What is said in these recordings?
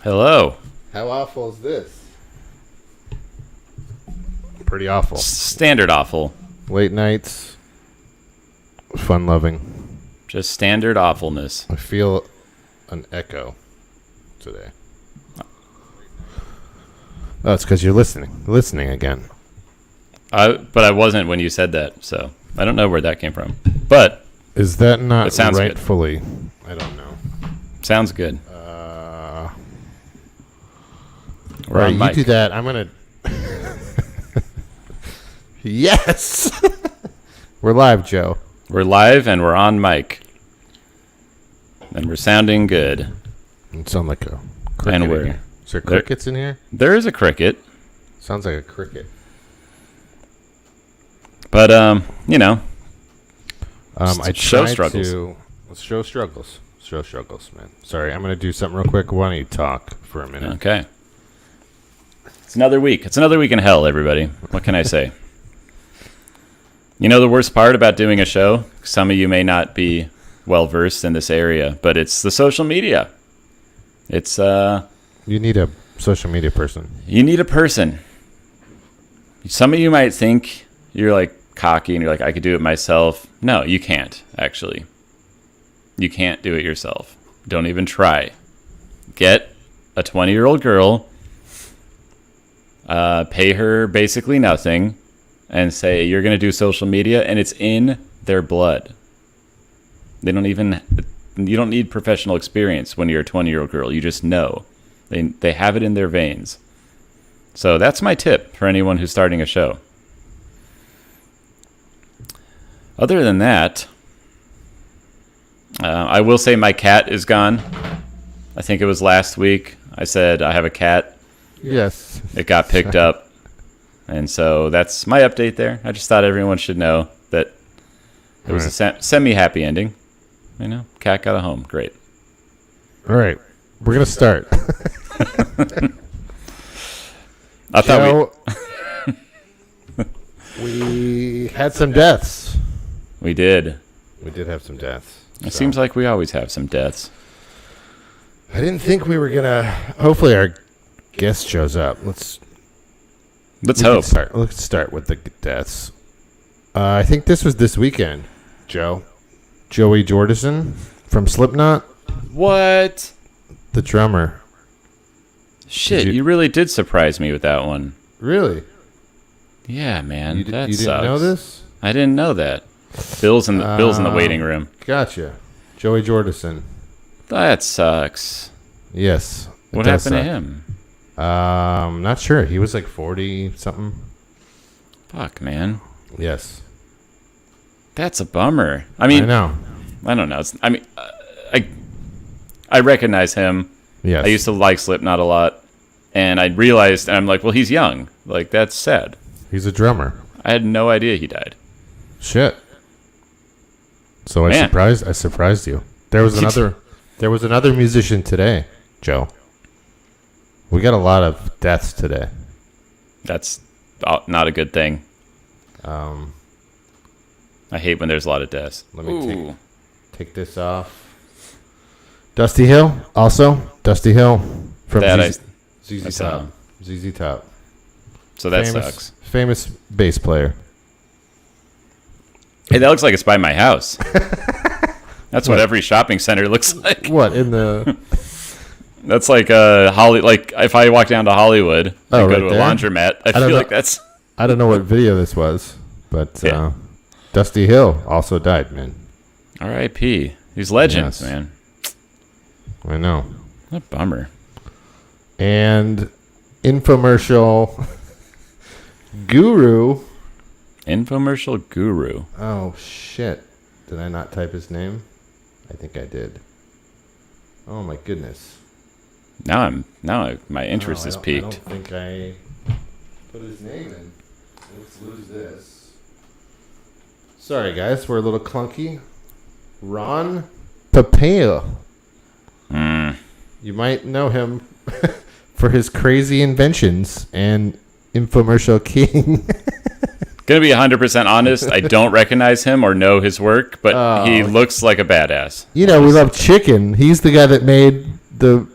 Hello. How awful is this? Pretty awful. Standard awful. Late nights, fun-loving. Just standard awfulness. I feel an echo today. Oh, it's because you're listening again. But I wasn't when you said that, so I don't know where that came from. But is that not it sounds rightfully? Good. I don't know. Sounds good. Right, you do that. I'm gonna. Yes, we're live, Joe. We're live and we're on mic, and we're sounding good. It sounds like a cricket. And in here. Is there crickets in here? There is a cricket. Sounds like a cricket. But you know, I show tried struggles. Show struggles, man. Sorry, I'm gonna do something real quick. Why don't you talk for a minute? Okay. It's another week. It's another week in hell, everybody. What can I say? You know the worst part about doing a show? Some of you may not be well versed in this area, but it's the social media. It's You need a social media person. You need a person. Some of you might think you're like cocky and you're like, I could do it myself. No, you can't, actually. You can't do it yourself. Don't even try. Get a 20-year-old girl, pay her basically nothing, and say you're going to do social media, and it's in their blood. You don't need professional experience when you're a 20-year-old girl. You just know. They have it in their veins. So that's my tip for anyone who's starting a show. Other than that, I will say my cat is gone. I think it was last week. I said I have a cat. Yes. It got picked up. And so that's my update there. I just thought everyone should know that it was a semi-happy ending. You know, cat got a home. Great. All right. We're going to start. I thought we had some deaths. We did. We did have some deaths. It seems like we always have some deaths. I didn't think we were going to... Hopefully our guest shows up. Let's hope. Let's start with the deaths. I think this was this weekend, Joe. Joey Jordison from Slipknot. What? The drummer. Shit, you really did surprise me with that one. Really? Yeah, man. You that didn't sucks. know this? I didn't know that. Bill's in the waiting room. Gotcha. Joey Jordison. That sucks. Yes. What happened to him? Not sure. He was like 40 something. Fuck, man. Yes. That's a bummer. I mean, I know. I don't know. I recognize him. Yes. I used to like Slipknot a lot, and I realized, and I'm like, well, he's young. Like, that's sad. He's a drummer. I had no idea he died. Shit. So I surprised you. There was another musician today, Joe. We got a lot of deaths today. That's not a good thing. I hate when there's a lot of deaths. Let me take this off. Dusty Hill, from ZZ Top. ZZ Top. So that sucks. Famous bass player. Hey, that looks like it's by my house. That's what every shopping center looks like. What in the? That's like like if I walk down to Hollywood and go to a laundromat, I feel like that's. I don't know what video this was, but yeah. Dusty Hill also died, man. R.I.P. These legends, man. I know. What a bummer. And infomercial guru. Infomercial guru. Oh shit! Did I not type his name? I think I did. Oh my goodness. Now my interest is piqued. I don't think I put his name in. Let's lose this. Sorry guys, we're a little clunky. Ron Papaya. You might know him for his crazy inventions and infomercial king. Gonna be 100% honest, I don't recognize him or know his work, but he looks like a badass. You know, we love chicken. He's the guy that made the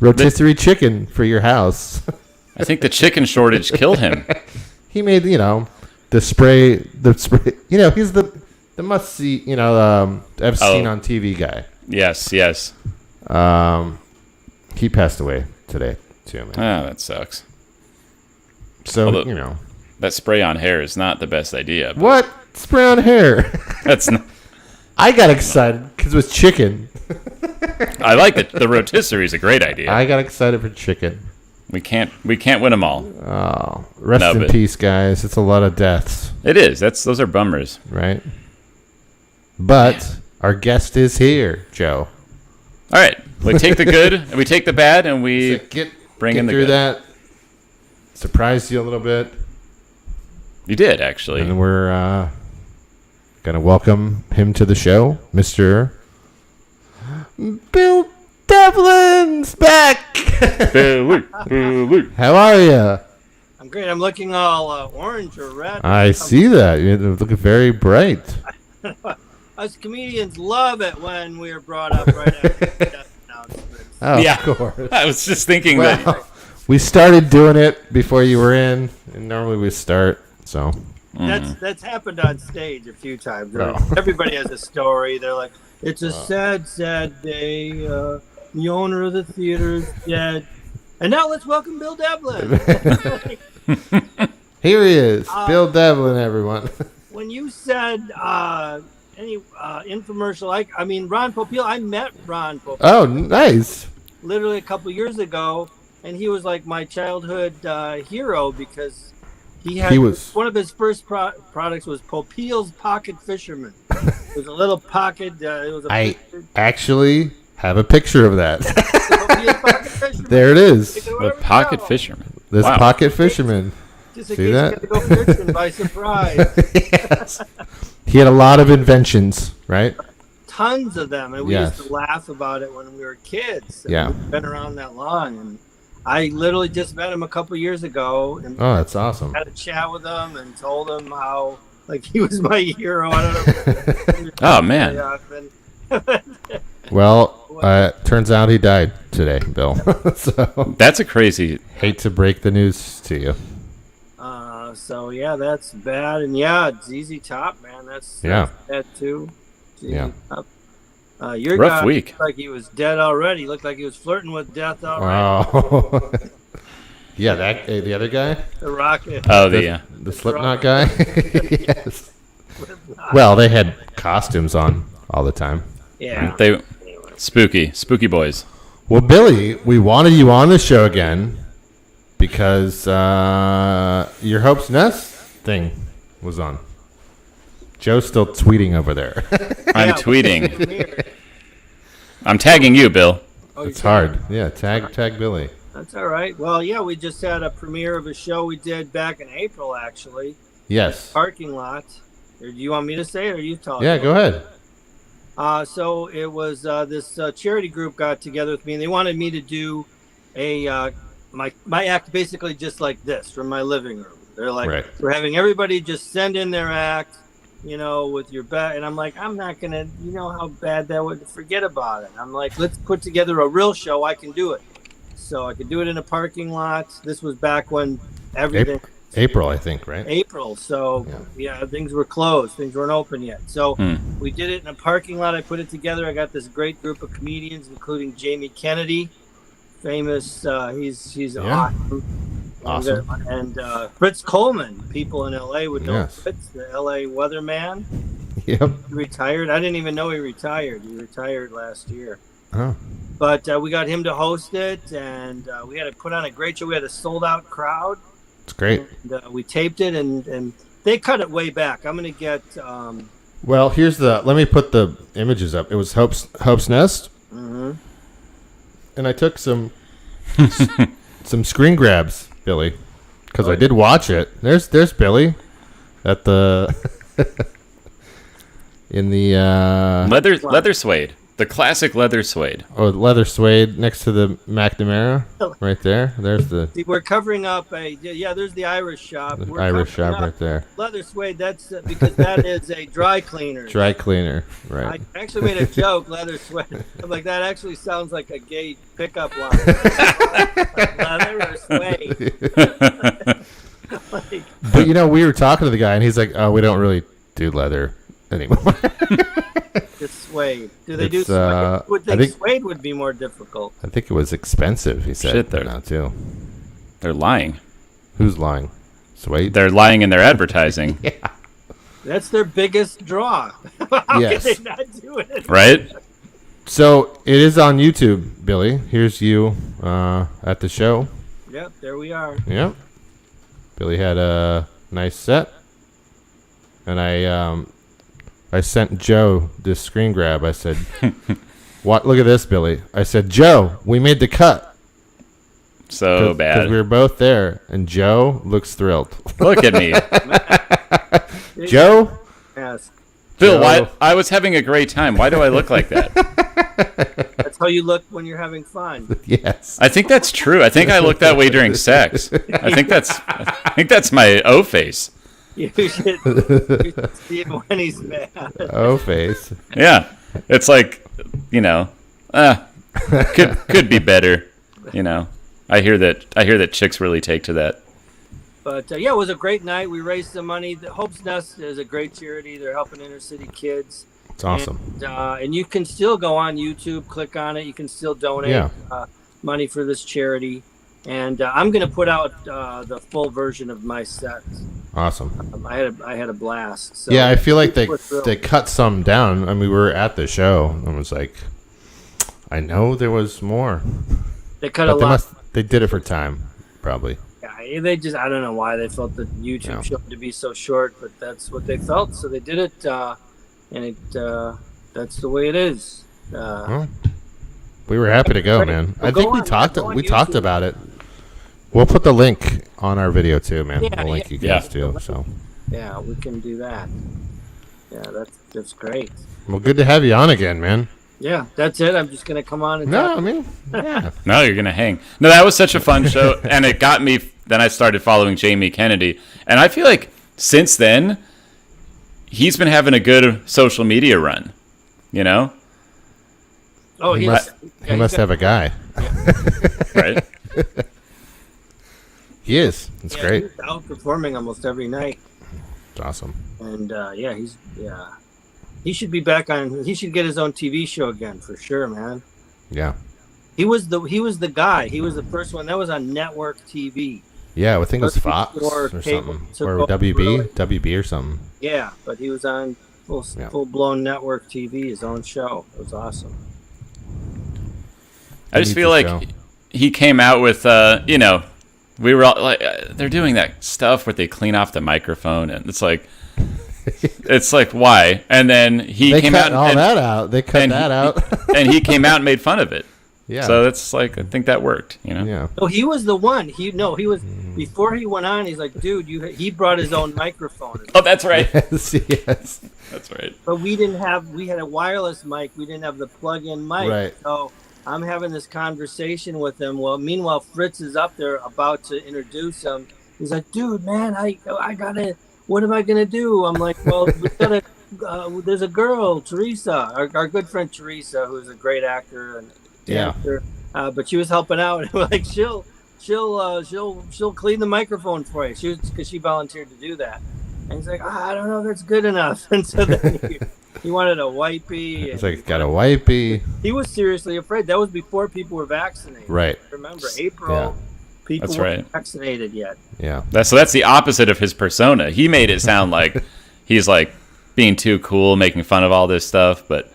rotisserie chicken for your house. I think the chicken shortage killed him. He made, the spray. He's the must see, I've seen on TV guy. Yes. He passed away today too, man. Ah, that sucks. So, Although, that spray on hair is not the best idea. What? Spray on hair? That's not. I got excited because it was chicken. I like it. The rotisserie is a great idea. I got excited for chicken. We can't win them all. Oh, rest in peace, guys. It's a lot of deaths. It is. Those are bummers. Right? But our guest is here, Joe. All right. We take the good, and we take the bad, and we bring in the through good. That. Surprised you a little bit. You did, actually. And we're going to welcome him to the show, Mr. Bill Devlin's back. Billy. How are you? I'm great. I'm looking all orange or red. I see that. You're looking very bright. Us comedians love it when we are brought up right after the death announcements. Oh, Yeah. of course. I was just thinking that. Well, we started doing it before you were in, and normally we start, so. That's happened on stage a few times. Oh. Everybody has a story. They're like, it's a sad, sad day. The owner of the theater is dead. And now let's welcome Bill Devlin. Here he is, Bill Devlin, everyone. When you said any infomercial, I mean, Ron Popeil, I met Ron Popeil. Oh, nice. Literally a couple years ago, and he was like my childhood hero because he was one of his first products was Popeil's Pocket Fisherman. It was a little pocket. I actually have a picture of that. There it is. The Pocket Fisherman. This Wow. Pocket Fisherman. Just in See case that? you had to go fishing by surprise. Yes. He had a lot of inventions, right? Tons of them, and we used to laugh about it when we were kids. Yeah. We've been around that long, and I literally just met him a couple years ago. And that's awesome. had a chat with him and told him how he was my hero. I don't know. Oh, man. Well, turns out he died today, Bill. So That's a crazy. hate to break the news to you. So yeah, that's bad, and yeah, ZZ Top, man, that's bad too. ZZ Top. Your Rough guy week. looked like he was dead already. He looked like he was flirting with death already. Wow. Yeah, the other guy, The Rocket. Oh, the Slipknot guy. Yes. Well, they had costumes on all the time. Yeah. Spooky boys. Well, Billy, we wanted you on the show again because your Hope's Nest thing was on. Joe's still tweeting over there. I'm tweeting. I'm tagging you, Bill. It's hard. Yeah, tag Billy. That's all right. Well, yeah, we just had a premiere of a show we did back in April, actually. Yes. Parking lot. Or do you want me to say it, or you talk? Yeah, go ahead. So it was this charity group got together with me, and they wanted me to do a my act basically just like this from my living room. They're like, we're having everybody just send in their act, with your bet. And I'm like, I'm not going to, how bad that would, forget about it. I'm like, let's put together a real show. I can do it. So I could do it in a parking lot. This was back when everything. April, I think, right? April. So, yeah, things were closed. Things weren't open yet. So we did it in a parking lot. I put it together. I got this great group of comedians, including Jamie Kennedy, famous. He's awesome. And Fritz Coleman. People in L.A. would know Fritz, the L.A. weatherman. Yep. He retired. I didn't even know he retired. He retired last year. Oh. But we got him to host it, and we had to put on a great show. We had a sold-out crowd. It's great. And, we taped it, and they cut it way back. I'm going to get... well, let me put the images up. It was Hope's Nest. Mm-hmm. And I took some screen grabs, Billy, because I did watch it. There's Billy in the leather suede. The classic leather suede. Oh, leather suede next to the McNamara, right there. There's the. See, we're covering up there's the Irish shop. The We're Irish covering shop up right there. Leather suede. That's because that is a dry cleaner. Dry cleaner, right? I actually made a joke. Leather suede. I'm like, that actually sounds like a gay pickup line. Leather or suede. But we were talking to the guy, and he's like, "Oh, we don't really do leather anymore." It's suede. Do they do It's, suede? Would I think think- suede would be more difficult. I think it was expensive. He said. Shit, they're- now too. They're lying. Who's lying? Suede. They're lying in their advertising. That's their biggest draw. How Yes. can they not do it? Right? So it is on YouTube, Billy. Here's you at the show. Yep, there we are. Yep. Billy had a nice set, and I sent Joe this screen grab. I said, "What? Look at this, Billy." I said, "Joe, we made the cut." So bad. Because we were both there, and Joe looks thrilled. Look at me. Joe? Yes. Bill, Joe. why? I was having a great time. Why do I look like that? That's how you look when you're having fun. Yes. I think that's true. I think I look that way during sex. I think that's my O face. You should see him when he's mad. Oh, face. Yeah. It's like, could be better. I hear that chicks really take to that. But it was a great night. We raised some money. The Hope's Nest is a great charity. They're helping inner city kids. It's awesome. And you can still go on YouTube, click on it. You can still donate money for this charity. And I'm going to put out the full version of my set. Awesome. I had a blast. So Yeah, I feel like they thrilled. cut some down. I mean, we were at the show, and I was like, I know there was more. They cut But a lot. they did it for time, probably. Yeah, they just, I don't know why they felt the YouTube show to be so short, but that's what they felt. So they did it, and that's the way it is. Well, we were happy to go, man. Well, I think go we on, talked go on we talked YouTube. about it. We'll put the link on our video too, man. Yeah, we'll link yeah. you guys Yeah. too. So, Yeah, we can do that. Yeah, that's great. well, good to have you on again, man. Yeah, that's it. I'm just gonna come on and No, talk. I mean, yeah, No, you're gonna hang. No, that was such a fun show, and it got me. Then I started following Jamie Kennedy, and I feel like since then, he's been having a good social media run. Oh, he he's- must have a guy. Right? He is. It's great. He's outperforming almost every night, It's awesome. and he should be back on. He should get his own TV show again for sure, man. Yeah, He was the guy. He was the first one that was on network TV. yeah. I think it was But Fox before or cable something, took or over, WB, really. WB or something. Yeah, but he was on full blown network TV, his own show. It was awesome. I just need feel the like show. he came out with, we were all like, they're doing that stuff where they clean off the microphone, and it's like, why? And then he They came cut out all and, that out. They cut and that out. and he came out and made fun of it. Yeah. So that's like, I think that worked. Yeah. Oh, he was the one. He was before he went on. He's like, dude, he brought his own microphone. Oh, that's right. Yes. That's right. But we had a wireless mic. We didn't have the plug-in mic. Right. So I'm having this conversation with him. Well, meanwhile, Fritz is up there about to introduce him. He's like, dude, man, I gotta, what am I gonna do? I'm like, well, we gotta, there's a girl, Teresa, our good friend Teresa, who's a great actor and dancer. But she was helping out. And we're like, she'll clean the microphone for you. Because she volunteered to do that. And he's like, I don't know if that's good enough. And so then he wanted a wipey. It's like got a wipey. He was seriously afraid. That was before people were vaccinated. Right. Remember, April, Yeah. people That's weren't right. vaccinated yet. Yeah. That's the opposite of his persona. He made it sound like he's like being too cool, making fun of all this stuff, but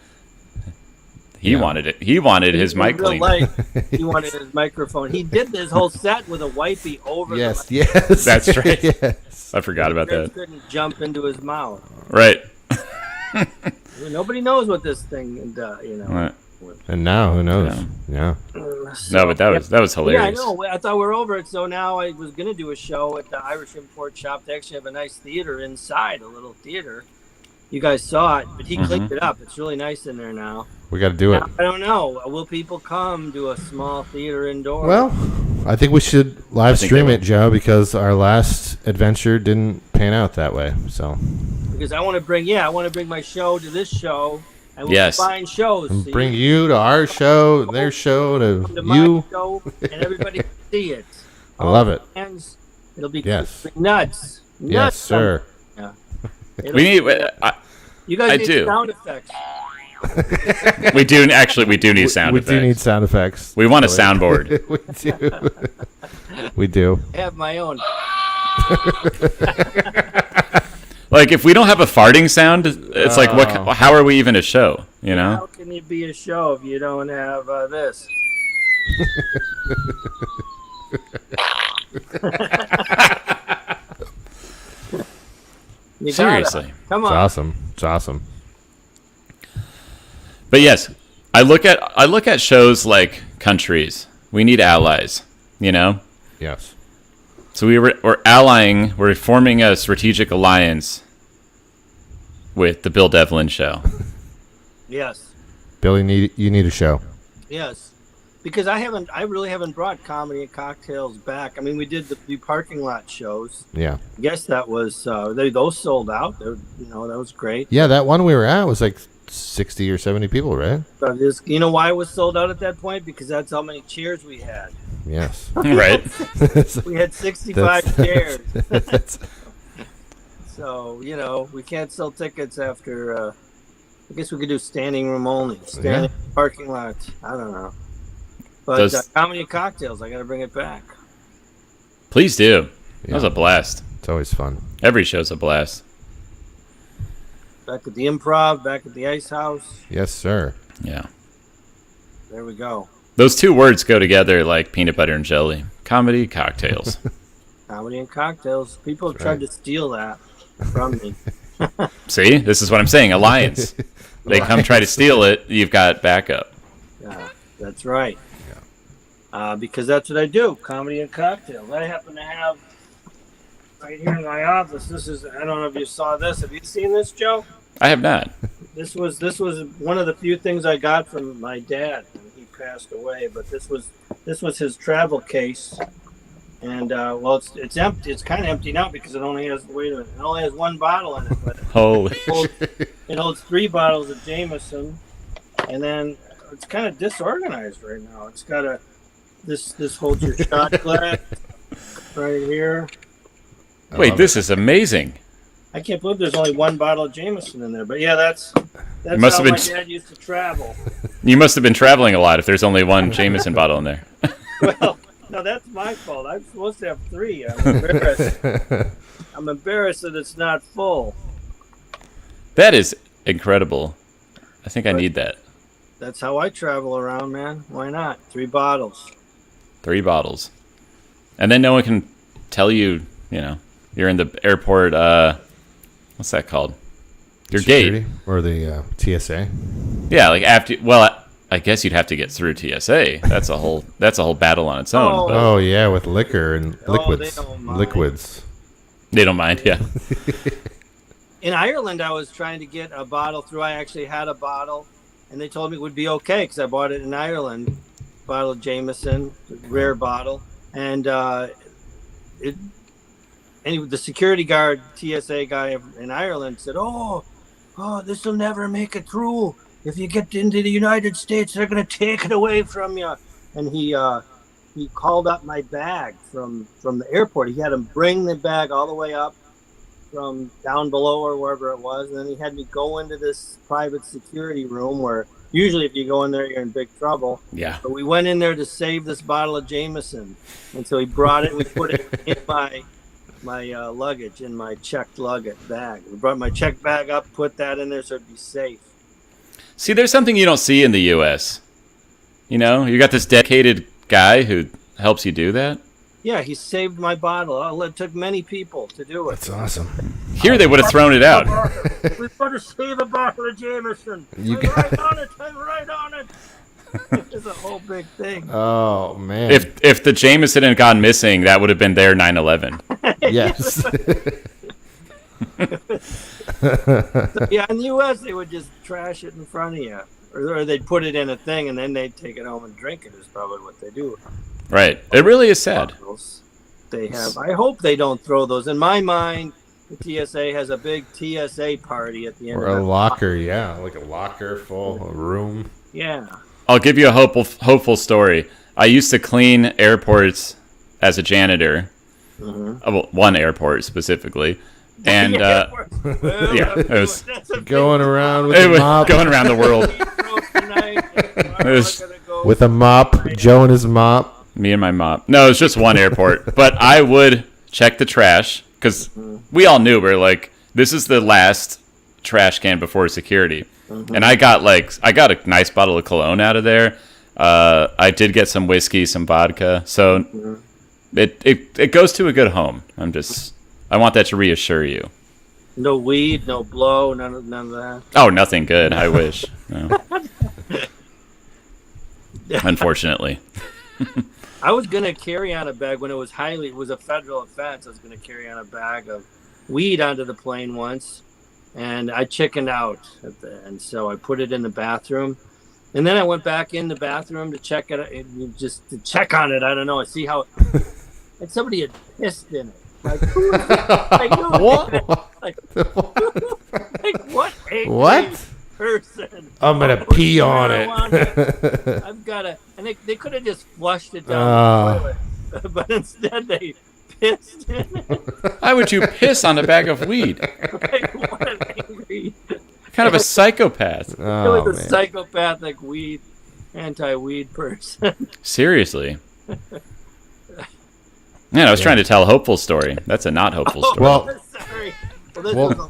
he wanted it. He wanted his In mic real clean. life, he wanted his microphone. He did this whole set with a wipey over Yes. the Yes. That's right. Yes. I forgot about Fritz that. couldn't jump into his mouth. Right. Nobody knows what this thing, Right. And now, who knows? Yeah. No, but that was Yeah, I hilarious. know. I thought we were over it, so now I was going to do a show at the Irish Import Shop. They actually have a nice theater inside, a little theater. you guys saw it, but he cleaned it up. It's really nice in there now. We got to do it. I don't know. Will people come to a small theater indoor? Well, I think we should live stream it, Joe, because our last adventure didn't pan out that way. So because I want to bring my show to this show, and we'll combine shows. And bring you to our show, their show to you, my show, and everybody can see it. I love it. Fans, it'll be nuts. Yes, sir. Yeah. We need. You guys need sound effects. We do need sound effects. We do need sound effects. We want a soundboard. We do. We do. I have my own. Like, if we don't have a farting sound, it's like, how are we even a show? You know? How can you be a show if you don't have this? Seriously. Come on. It's awesome. But yes, I look at shows like countries. We need allies, you know? Yes. So we're allying, we're forming a strategic alliance with the Bill Devlin show. Yes. Billy, you need a show. Yes. Because I really haven't brought Comedy and Cocktails back. I mean, we did the parking lot shows. Yeah. I guess that was those sold out. That was great. Yeah, that one we were at was like 60 or 70 people, right? So you know why it was sold out at that point? Because that's how many chairs we had. Yes. Right. We had 65 chairs. So, we can't sell tickets after, I guess we could do standing room only. Standing parking lot. I don't know. But Comedy and Cocktails, I got to bring it back. Please do. That was a blast. It's always fun. Every show's a blast. Back at the Improv, back at the Ice House. Yes, sir. Yeah. There we go. Those two words go together like peanut butter and jelly. Comedy, cocktails. Comedy and Cocktails. People have tried to steal that from me. See? This is what I'm saying. Alliance. They come try to steal it. You've got backup. Yeah, that's right. Because that's what I do. Comedy and Cocktails. I happen to have right here in my office. I don't know if you saw this. Have you seen this, Joe? I have not. This was one of the few things I got from my dad when he passed away. But this was his travel case, and it's empty. It's kind of empty now because it only has one bottle in it. But Holy! It holds 3 bottles of Jameson, and then it's kind of disorganized right now. It's got this holds your shot glass right here. Wait, this is amazing. I can't believe there's only 1 bottle of Jameson in there. But yeah, that's how my dad used to travel. You must have been traveling a lot if there's only 1 Jameson bottle in there. Well, no, that's my fault. I'm supposed to have 3. I'm embarrassed. I'm embarrassed that it's not full. That is incredible. I think I need that. That's how I travel around, man. Why not? 3 bottles. 3 bottles. And then no one can tell you, you're in the airport, what's that called? Your Security? gate. Or the TSA? Yeah, like I guess you'd have to get through TSA. That's a whole battle on its own. Oh yeah, with liquor and liquids. Liquids. They don't mind, yeah. In Ireland, I was trying to get a bottle through. I actually had a bottle, and they told me it would be okay because I bought it in Ireland. Bottle of Jameson, rare bottle, and the security guard, TSA guy in Ireland said, "Oh, this will never make it through. If you get into the United States, they're going to take it away from you." And he called up my bag from the airport. He had him bring the bag all the way up from down below or wherever it was, and then he had me go into this private security room where usually if you go in there, you're in big trouble. Yeah. But we went in there to save this bottle of Jameson, and so he brought it. We put it in my luggage, in my checked luggage bag. We brought my checked bag up, put that in there so it'd be safe. See, there's something you don't see in the U.S. You got this dedicated guy who helps you do that. Yeah, he saved my bottle. It took many people to do it. That's awesome. Here they would have thrown it out. We've got to save a bottle of Jameson. I'm right on it. It's a whole big thing. Oh, man. If the Jameson had gone missing, that would have been their 9/11. Yes. So, yeah, in the U.S., they would just trash it in front of you. Or they'd put it in a thing, and then they'd take it home and drink it, is probably what they do. Right. It really is sad. They have. I hope they don't throw those. In my mind, the TSA has a big TSA party at the end or of a locker, yeah, like a locker full, a room. Yeah. I'll give you a hopeful story. I used to clean airports as a janitor. Well, one airport specifically. And yeah, it was going around with a mop. Going around the world. With a mop, Joe and his mop. Me and my mop. No, it was just one airport. But I would check the trash because we all knew we're like, this is the last trash can before security. And I got a nice bottle of cologne out of there. I did get some whiskey, some vodka. So it goes to a good home. I want that to reassure you. No weed, no blow, none of that. Oh, nothing good. I wish. No. Unfortunately. I was gonna carry on a bag when it was a federal offense. I was gonna carry on a bag of weed onto the plane once, and I chickened out at the end. So I put it in the bathroom, and then I went back in the bathroom to check it, just to check on it. I don't know. I see how, and somebody had pissed in it. Like, who is it? Like, what? What? What? Person. I'm gonna pee on it. I've got to, and they could have just flushed it down the toilet, but instead they pissed in it. Why would you piss on a bag of weed? Like, what an angry. Kind of a psychopath. It was a psychopathic anti-weed person. Seriously. Man, I was trying to tell a hopeful story. That's a not hopeful story. Well, sorry.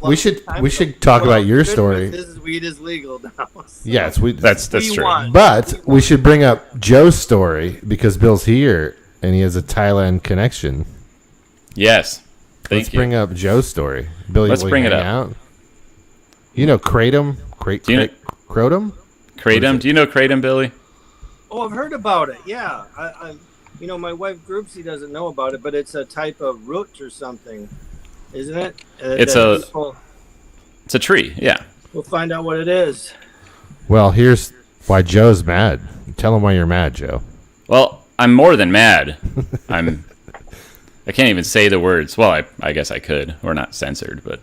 we should talk about your story. This weed is legal now. So. Yes, that's true. But we should bring up Joe's story because Bill's here and he has a Thailand connection. Yes. Let's bring up Joe's story. Billy, let's bring it up. Out? You know Kratom? Kratom? Kratom? Do you know Kratom, Billy? Oh, I've heard about it. Yeah, my wife Groupsie doesn't know about it, but it's a type of root or something, isn't it? It's a tree. Yeah. We'll find out what it is. Well, here's why Joe's mad. Tell him why you're mad, Joe. Well, I'm more than mad. I can't even say the words. Well, I guess I could. We're not censored, but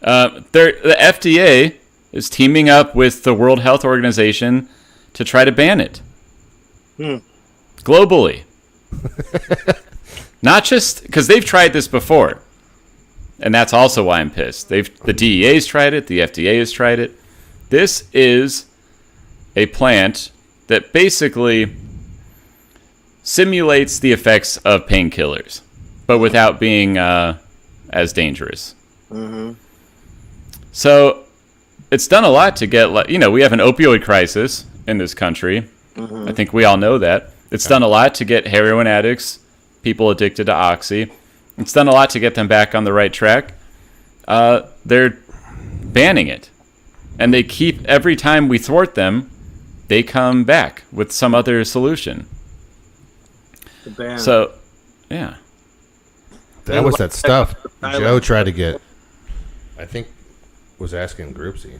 the FDA is teaming up with the World Health Organization to try to ban it globally. Not just because they've tried this before, and that's also why I'm pissed. The DEA's tried it. The FDA has tried it. This is a plant that basically simulates the effects of painkillers, but without being as dangerous. So it's done a lot to get, we have an opioid crisis in this country. I think we all know that. It's done a lot to get heroin addicts, people addicted to Oxy. It's done a lot to get them back on the right track. They're banning it. And they keep, every time we thwart them, they come back with some other solution. So, yeah. That was that stuff Joe tried to get, I think, was asking Groupsie,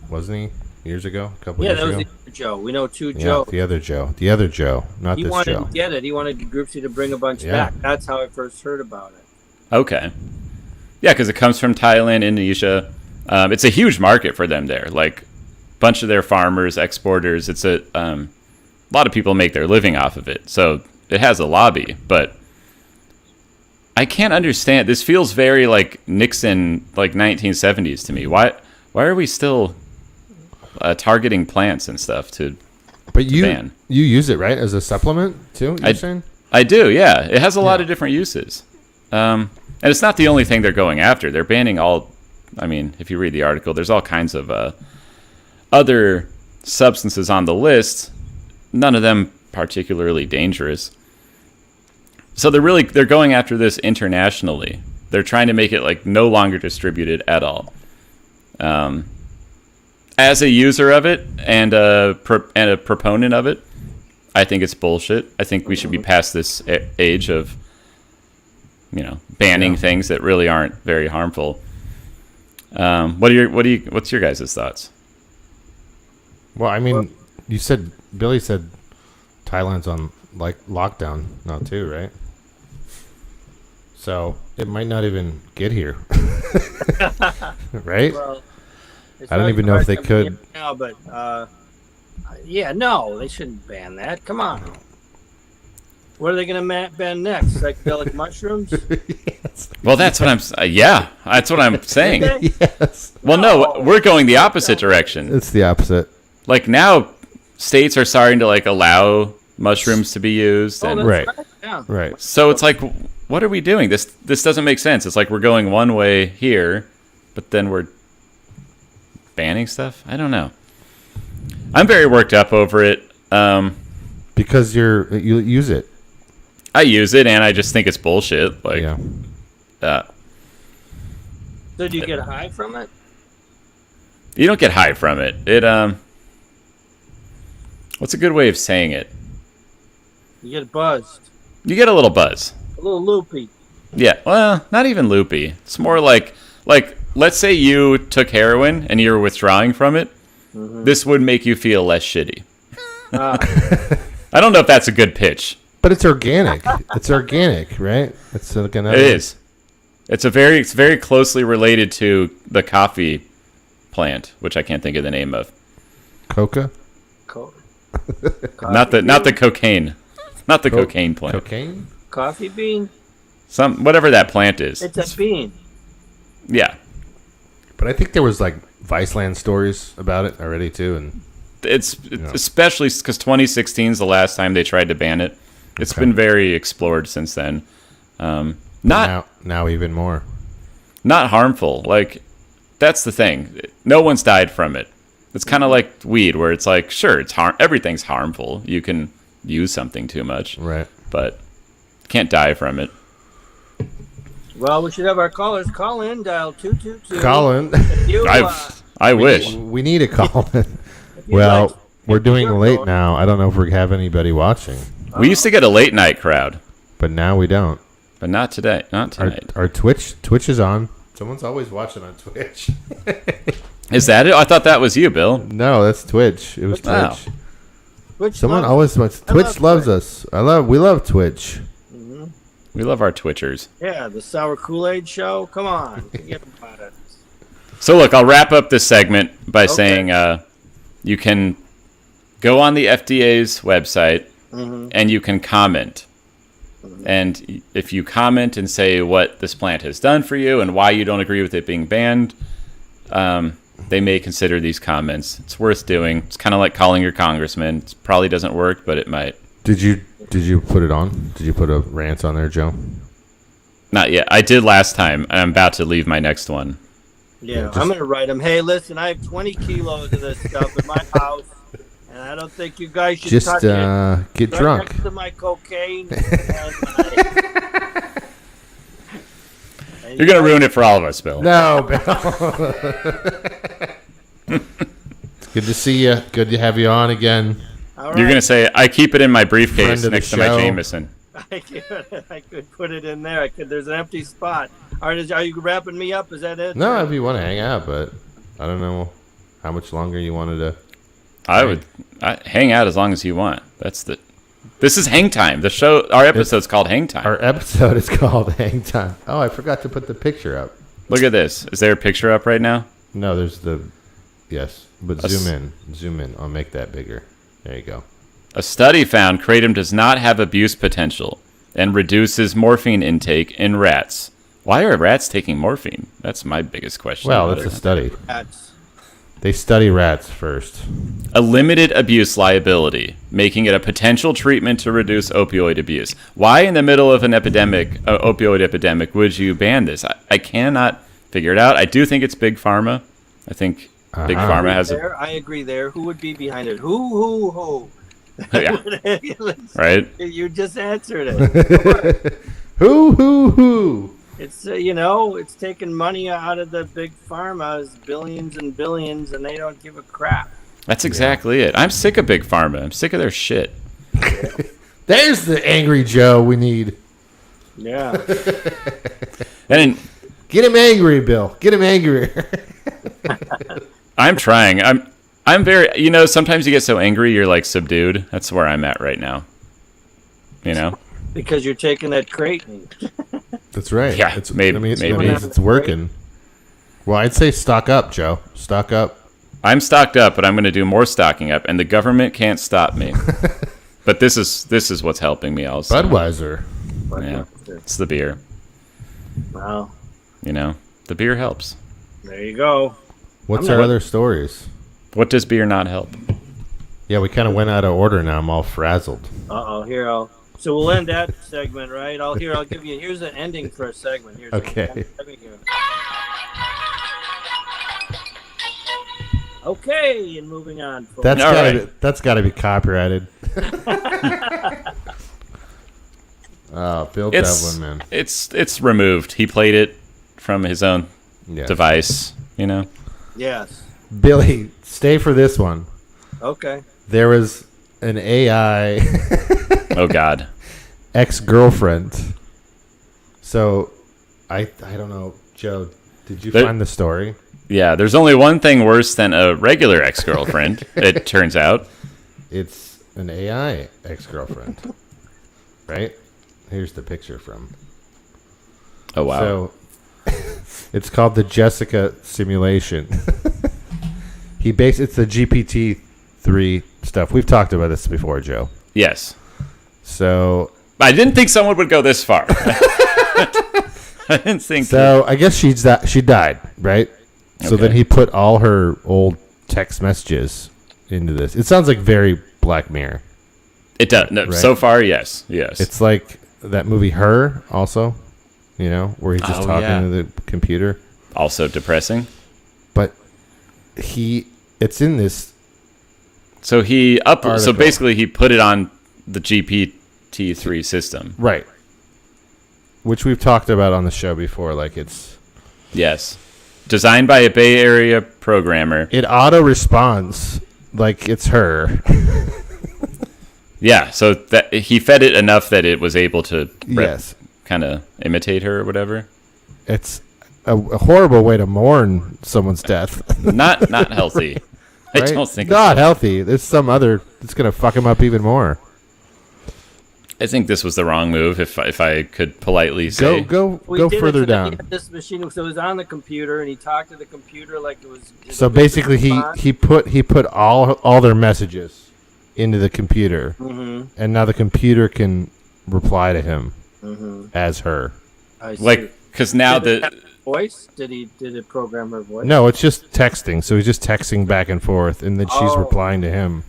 wasn't he? Years ago? A couple years ago? Yeah, that was the other Joe. We know two Joe. The other Joe. The other Joe, not this Joe. He wanted to get it. He wanted Groupsie to bring a bunch back. That's how I first heard about it. Okay. Yeah, because it comes from Thailand, Indonesia. It's a huge market for them there. Like, a bunch of their farmers, exporters. It's a lot of people make their living off of it. So it has a lobby, but I can't understand. This feels very like Nixon, like 1970s to me. Why are we still targeting plants and stuff to ban? You use it, right, as a supplement too? You're saying? I do, yeah. It has a lot of different uses. And it's not the only thing they're going after. They're banning all, I mean, if you read the article, there's all kinds of other substances on the list, none of them particularly dangerous. So they're going after this internationally. They're trying to make it like no longer distributed at all. As a user of it and a proponent of it, I think it's bullshit. I think we should be past this age of, banning things that really aren't very harmful. What's your guys' thoughts? Well, I mean, Billy said Thailand's on like lockdown now too, right? So it might not even get here, right? Well, I don't even know if they could. Now, but no, they shouldn't ban that. Come on. What are they going to ban next? Psychedelic mushrooms? Yes. Well, that's what that's what I'm saying. Yes. Well, no, we're going the opposite direction. It's the opposite. Like now, states are starting to like allow mushrooms to be used, and Right. Yeah. Right. so it's like, what are we doing? This doesn't make sense. It's like we're going one way here, but then we're banning stuff. I don't know. I'm very worked up over it. Because you use it. I use it, and I just think it's bullshit. Like, Yeah. So do you get high from it? You don't get high from it. What's a good way of saying it? You get buzzed. You get a little buzz. A little loopy. Yeah, well, not even loopy. It's more like let's say you took heroin and you were withdrawing from it. Mm-hmm. This would make you feel less shitty. I don't know if that's a good pitch. But it's organic. It's organic, right? It's like another. It is. It's very closely related to the coffee plant, which I can't think of the name of. Coca? Not the cocaine. Not the cocaine plant. Cocaine? Coffee bean? Whatever that plant is. It's a bean. Yeah. But I think there was like Viceland stories about it already too, and especially because 2016 is the last time they tried to ban it. It's been very explored since then. Now even more. Not harmful. Like, that's the thing. No one's died from it. It's kind of like weed, where it's like, sure, everything's harmful. You can use something too much, right? But can't die from it. Well, we should have our callers call in, dial 222. Call in. I wish. We need a call in. Well, we're doing late now. I don't know if we have anybody watching. We used to get a late night crowd, but now we don't. But not today. Not tonight. Our Twitch is on. Someone's always watching on Twitch. Is that it? I thought that was you, Bill. No, that's Twitch. It was Twitch. Someone always wants. Twitch loves us. We love Twitch. Mm-hmm. We love our Twitchers. Yeah, the Sour Kool-Aid Show. Come on, forget about it. So look, I'll wrap up this segment by saying you can go on the FDA's website and you can comment. And if you comment and say what this plant has done for you and why you don't agree with it being banned, they may consider these comments. It's worth doing. It's kind of like calling your congressman. It probably doesn't work, but it might. Did you put it on? Did you put a rant on there, Joe? Not yet. I did last time, and I'm about to leave my next one. Yeah, I'm going to write them. Hey, listen, I have 20 kilos of this stuff in my house, and I don't think you guys should touch it. Get drunk. Next to my cocaine. You're going to ruin it for all of us, Bill. No, Bill. It's good to see you. Good to have you on again. Right. You're going to say, I keep it in my briefcase next to my Jameson. I could put it in there. There's an empty spot. All right, are you wrapping me up? Is that it? No, if you want to hang out, but I don't know how much longer you wanted to. I would hang out as long as you want. This is Hang Time. The show, our episode's called Hang Time. Our episode is called Hang Time. Oh, I forgot to put the picture up. Look at this. Is there a picture up right now? No, there's yes, but zoom in. I'll make that bigger. There you go. A study found kratom does not have abuse potential and reduces morphine intake in rats. Why are rats taking morphine? That's my biggest question. Well, that's a study. Rats. They study rats first. A limited abuse liability, making it a potential treatment to reduce opioid abuse. Why in the middle of an opioid epidemic, would you ban this? I cannot figure it out. I do think it's Big Pharma. I think Big Pharma has I agree there. Who would be behind it? Who? Yeah. Right? You just answered it. Who? It's it's taking money out of the big pharma's billions and billions, and they don't give a crap. That's exactly it. I'm sick of Big Pharma. I'm sick of their shit. There's the angry Joe we need. Yeah. And Get him angry, Bill. Get him angrier. I'm trying. I'm very. Sometimes you get so angry you're like subdued. That's where I'm at right now. Because you're taking that crate. That's right. Yeah, maybe. That means it's working. Well, I'd say stock up, Joe. Stock up. I'm stocked up, but I'm going to do more stocking up, and the government can't stop me. But this is what's helping me also. Budweiser. Yeah, it's the beer. Wow. The beer helps. There you go. What's our other stories? What does beer not help? Yeah, we kind of went out of order now. I'm all frazzled. So we'll end that segment, right? I'll give you. Here's an ending for a segment. Okay. Okay, and moving on. Folks. That's gotta be copyrighted. Bill Devlin, man. It's removed. He played it from his own device. Yes. Billy, stay for this one. Okay. There was an AI. Oh God. Ex-girlfriend. So, I don't know, Joe. Did you find the story? Yeah, there's only one thing worse than a regular ex-girlfriend, it turns out. It's an AI ex-girlfriend. Right? Here's the picture from. Oh, wow. So, it's called the Jessica simulation. It's the GPT-3 stuff. We've talked about this before, Joe. Yes. So. I didn't think someone would go this far. I didn't think. So, I guess she died, right? So then he put all her old text messages into this. It sounds like very Black Mirror. It does. No, right? So far, yes. It's like that movie Her, also, where he's just talking to the computer. Also depressing. But it's in this. So So basically, he put it on the GPT-3 system, right? Which we've talked about on the show before. Like it's. Yes. Designed by a Bay Area programmer. It auto-responds like it's her. Yeah, so that he fed it enough that it was able to kind of imitate her or whatever. It's a horrible way to mourn someone's death. Not healthy. Right? I don't think not healthy. There's some other that's going to fuck him up even more. I think this was the wrong move, if I could politely say. Go further down. He had this machine, so it was on the computer, and he talked to the computer like it was. So basically, he put all their messages into the computer, and now the computer can reply to him as her. Because now the voice did it program her voice? No, it's just texting. So he's just texting back and forth, and then she's replying to him.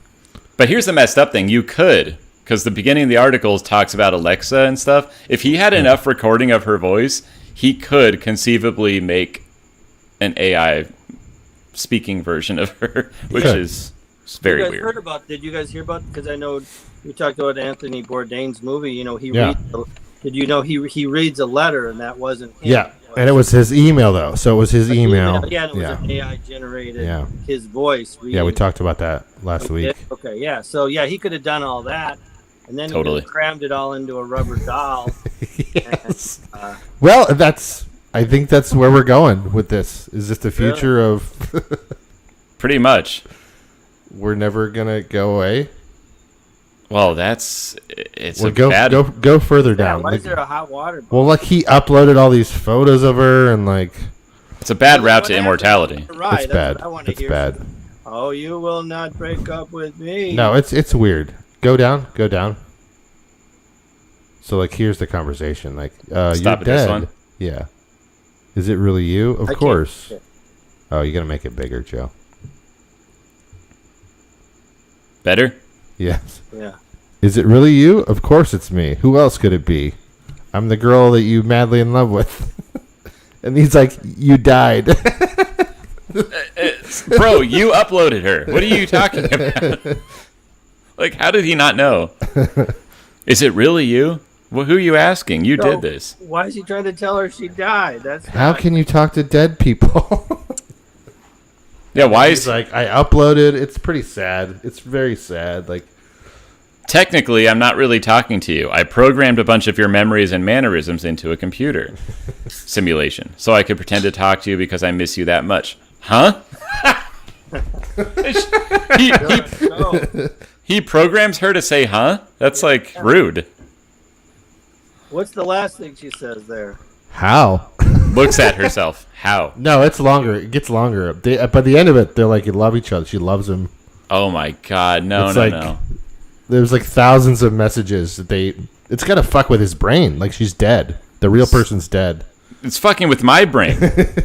But here's the messed up thing: you could. Because the beginning of the article talks about Alexa and stuff. If he had enough recording of her voice, he could conceivably make an AI speaking version of her, which is very weird. Did you guys hear about? Because I know you talked about Anthony Bourdain's movie. He reads a letter, and that wasn't him. Yeah, and it was his email though. So it was his email. Yeah, and it was an AI generated his voice. Yeah, we talked about that last week. Okay, yeah. So he could have done all that. And then he crammed it all into a rubber doll. Yes. Well, I think that's where we're going with this. Is this the future of... Pretty much. We're never going to go away? Well, Go further down. Why is there a hot water bottle? Well, he uploaded all these photos of her and It's a bad route to immortality. It's bad. It's bad. Oh, you will not break up with me. No, it's weird. Go down. So, here's the conversation. You're dead. This one? Yeah. Is it really you? Of course. Oh, you got to make it bigger, Joe. Better? Yes. Yeah. Is it really you? Of course it's me. Who else could it be? I'm the girl that you madly in love with. And he's like, you died. Bro, you uploaded her. What are you talking about? How did he not know? Is it really you? Well, who are you asking? You did this. Why is he trying to tell her she died? How can you talk to dead people? Yeah, why is I uploaded. It's pretty sad. It's very sad. technically, I'm not really talking to you. I programmed a bunch of your memories and mannerisms into a computer simulation so I could pretend to talk to you because I miss you that much. Huh? He programs her to say, huh? That's like rude. What's the last thing she says there? How? Looks at herself. How? No, it's longer. It gets longer. By the end of it, they're like, you love each other. She loves him. Oh my God. No. There's like thousands of messages that it's got to fuck with his brain. Like she's dead. The real person's dead. It's fucking with my brain.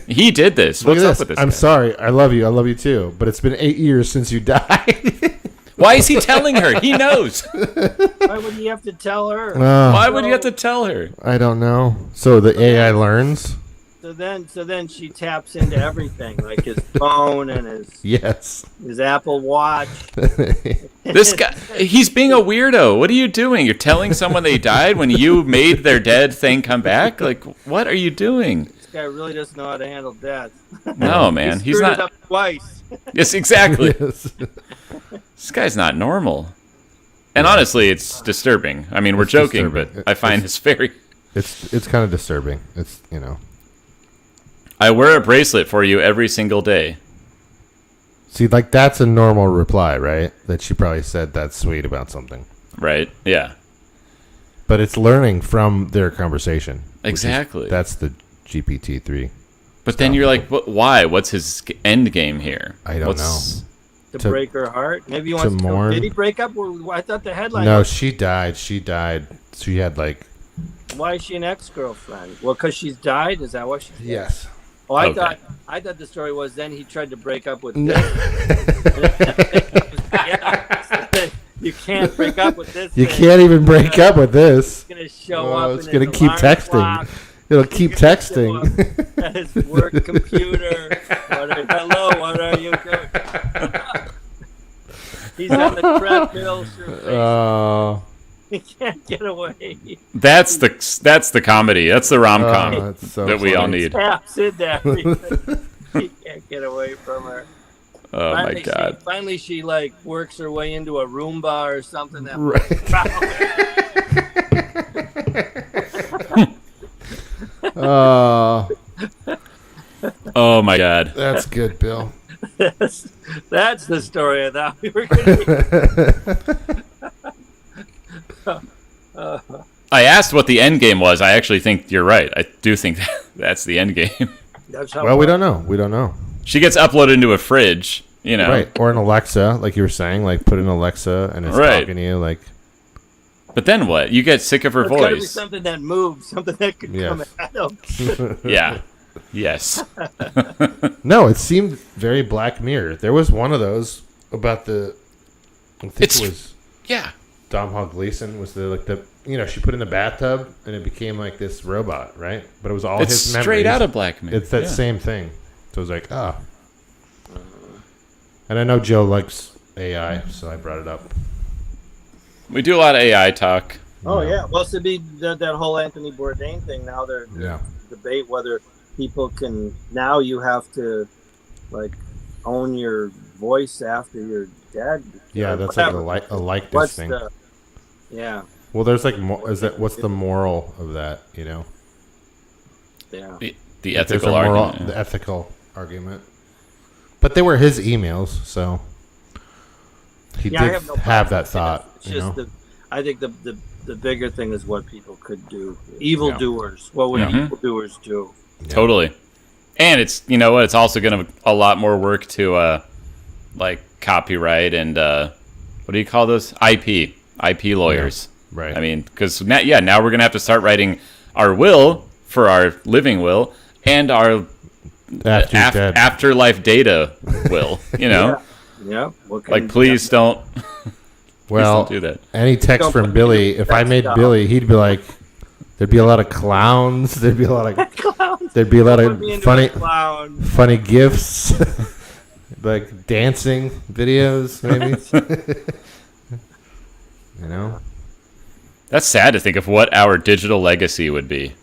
He did this. What's up with this? I'm sorry. I love you. I love you too. But it's been 8 years since you died. Why is he telling her? He knows. Why would he have to tell her? Why would you have to tell her? I don't know. So the AI learns. So then she taps into everything, like his phone and his Apple Watch. This guy, he's being a weirdo. What are you doing? You're telling someone they died when you made their dead thing come back? Like, what are you doing? This guy really doesn't know how to handle death. No, man. He's not. It up twice. Yes, exactly. Yes. This guy's not normal. And honestly, it's disturbing. I mean, we're joking, but I find this very... It's kind of disturbing. It's, I wear a bracelet for you every single day. See, like, that's a normal reply, right? That she probably said that's sweet about something. Right, yeah. But it's learning from their conversation. Exactly. That's the GPT-3. But then you're like, why? What's his end game here? I don't know. To break her heart? Maybe he wants to mourn. Did he break up? I thought the headline... No, she died. She had, like... Why is she an ex-girlfriend? Well, because she's died? Is that what she said? Yes. Oh, I thought the story was then he tried to break up with this. You can't break up with this. You can't even break up with this. It's gonna show up. It's gonna keep texting. It'll keep texting. At his work computer. Hello, what are you doing? He's on the treadmill. Oh. He can't get away. That's the comedy. That's the rom-com that we all need. Taps in there. He can't get away from her. Oh my God! Finally, she like works her way into a Roomba or something. That Oh my God! That's good, Bill. That's the story I thought we were going to. I asked what the end game was. I actually think you're right. I do think that's the end game. Well, we don't know. We don't know. She gets uploaded into a fridge, right? Or an Alexa, like you were saying, like put in Alexa and it's talking to you, like. But then what? You get sick of her voice. Gotta be something that moves, something that could come at him. Yeah. Yes. No, it seemed very Black Mirror. There was one of those about the. I think it was. Yeah. Domhnall Gleeson was she put in the bathtub and it became like this robot, right? But it was all his memories. Straight out of Black Mirror. It's that same thing. So it was like, And I know Joe likes AI, so I brought it up. We do a lot of AI talk. Oh, yeah. Well, to be that whole Anthony Bourdain thing, now they're debate whether people can... Now you have to, like, own your voice after you're dead. Yeah, that's like a likeness thing. Yeah. Well, there's like... what's the moral of that, Yeah. The ethical argument. The ethical argument. But they were his emails, so he did have that thought. It's just I think the bigger thing is what people could do. Evildoers. What would evildoers do? Yeah. Totally. And it's it's also going to a lot more work to like copyright and what do you call those? IP lawyers. Yeah, right. I mean, because now we're going to have to start writing our will for our living will and our afterlife data will, Yeah. Like, please don't. Well, don't do that. Any text from Billy, if I made Billy, he'd be like, there'd be a lot of clowns. There'd be a lot of clowns. There'd be a lot of funny gifts, like dancing videos, maybe. That's sad to think of what our digital legacy would be.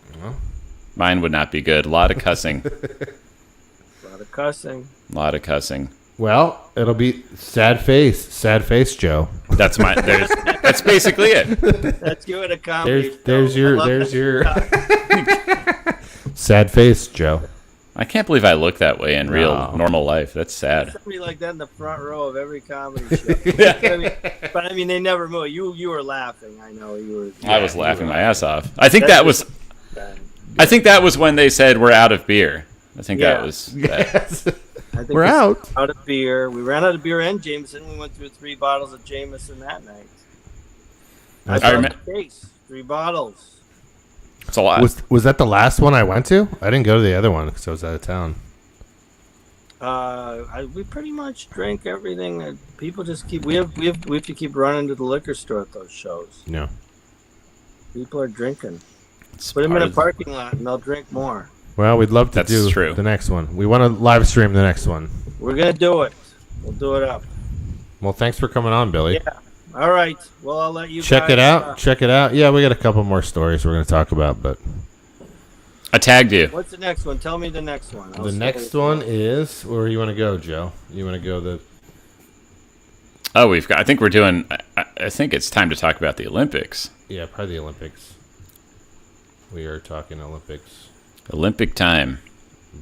Mine would not be good. A lot of cussing. A lot of cussing. A lot of cussing. Well, it'll be sad face, Joe. That's that's basically it. Let's give it a comedy. There's your sad face, Joe. I can't believe I look that way in real normal life. That's sad. Somebody like that in the front row of every comedy show. But I mean, they never move. You were laughing. I know you were. I was laughing my ass off. I think that was when they said we're out of beer. I think that was that. I think we're out of beer. We ran out of beer and Jameson. We went through 3 bottles of Jameson that night. I remember 3 bottles. It's a lot. Was that the last one I went to? I didn't go to the other one because I was out of town. We pretty much drank everything that people just keep. We have to keep running to the liquor store at those shows. No. People are drinking. Put them in a parking lot and they'll drink more. Well, we'd love to do the next one. We want to live stream the next one. We're gonna do it. We'll do it up. Well, thanks for coming on, Billy. Yeah. All right. Well, I'll let you check it out. Check it out. Yeah, we got a couple more stories we're going to talk about, but I tagged you. What's the next one? Tell me the next one. The next one is where you want to go, Joe. You want to go the? Oh, we've got. I think we're doing. I think it's time to talk about the Olympics. Yeah, probably the Olympics. We are talking Olympics. Olympic time.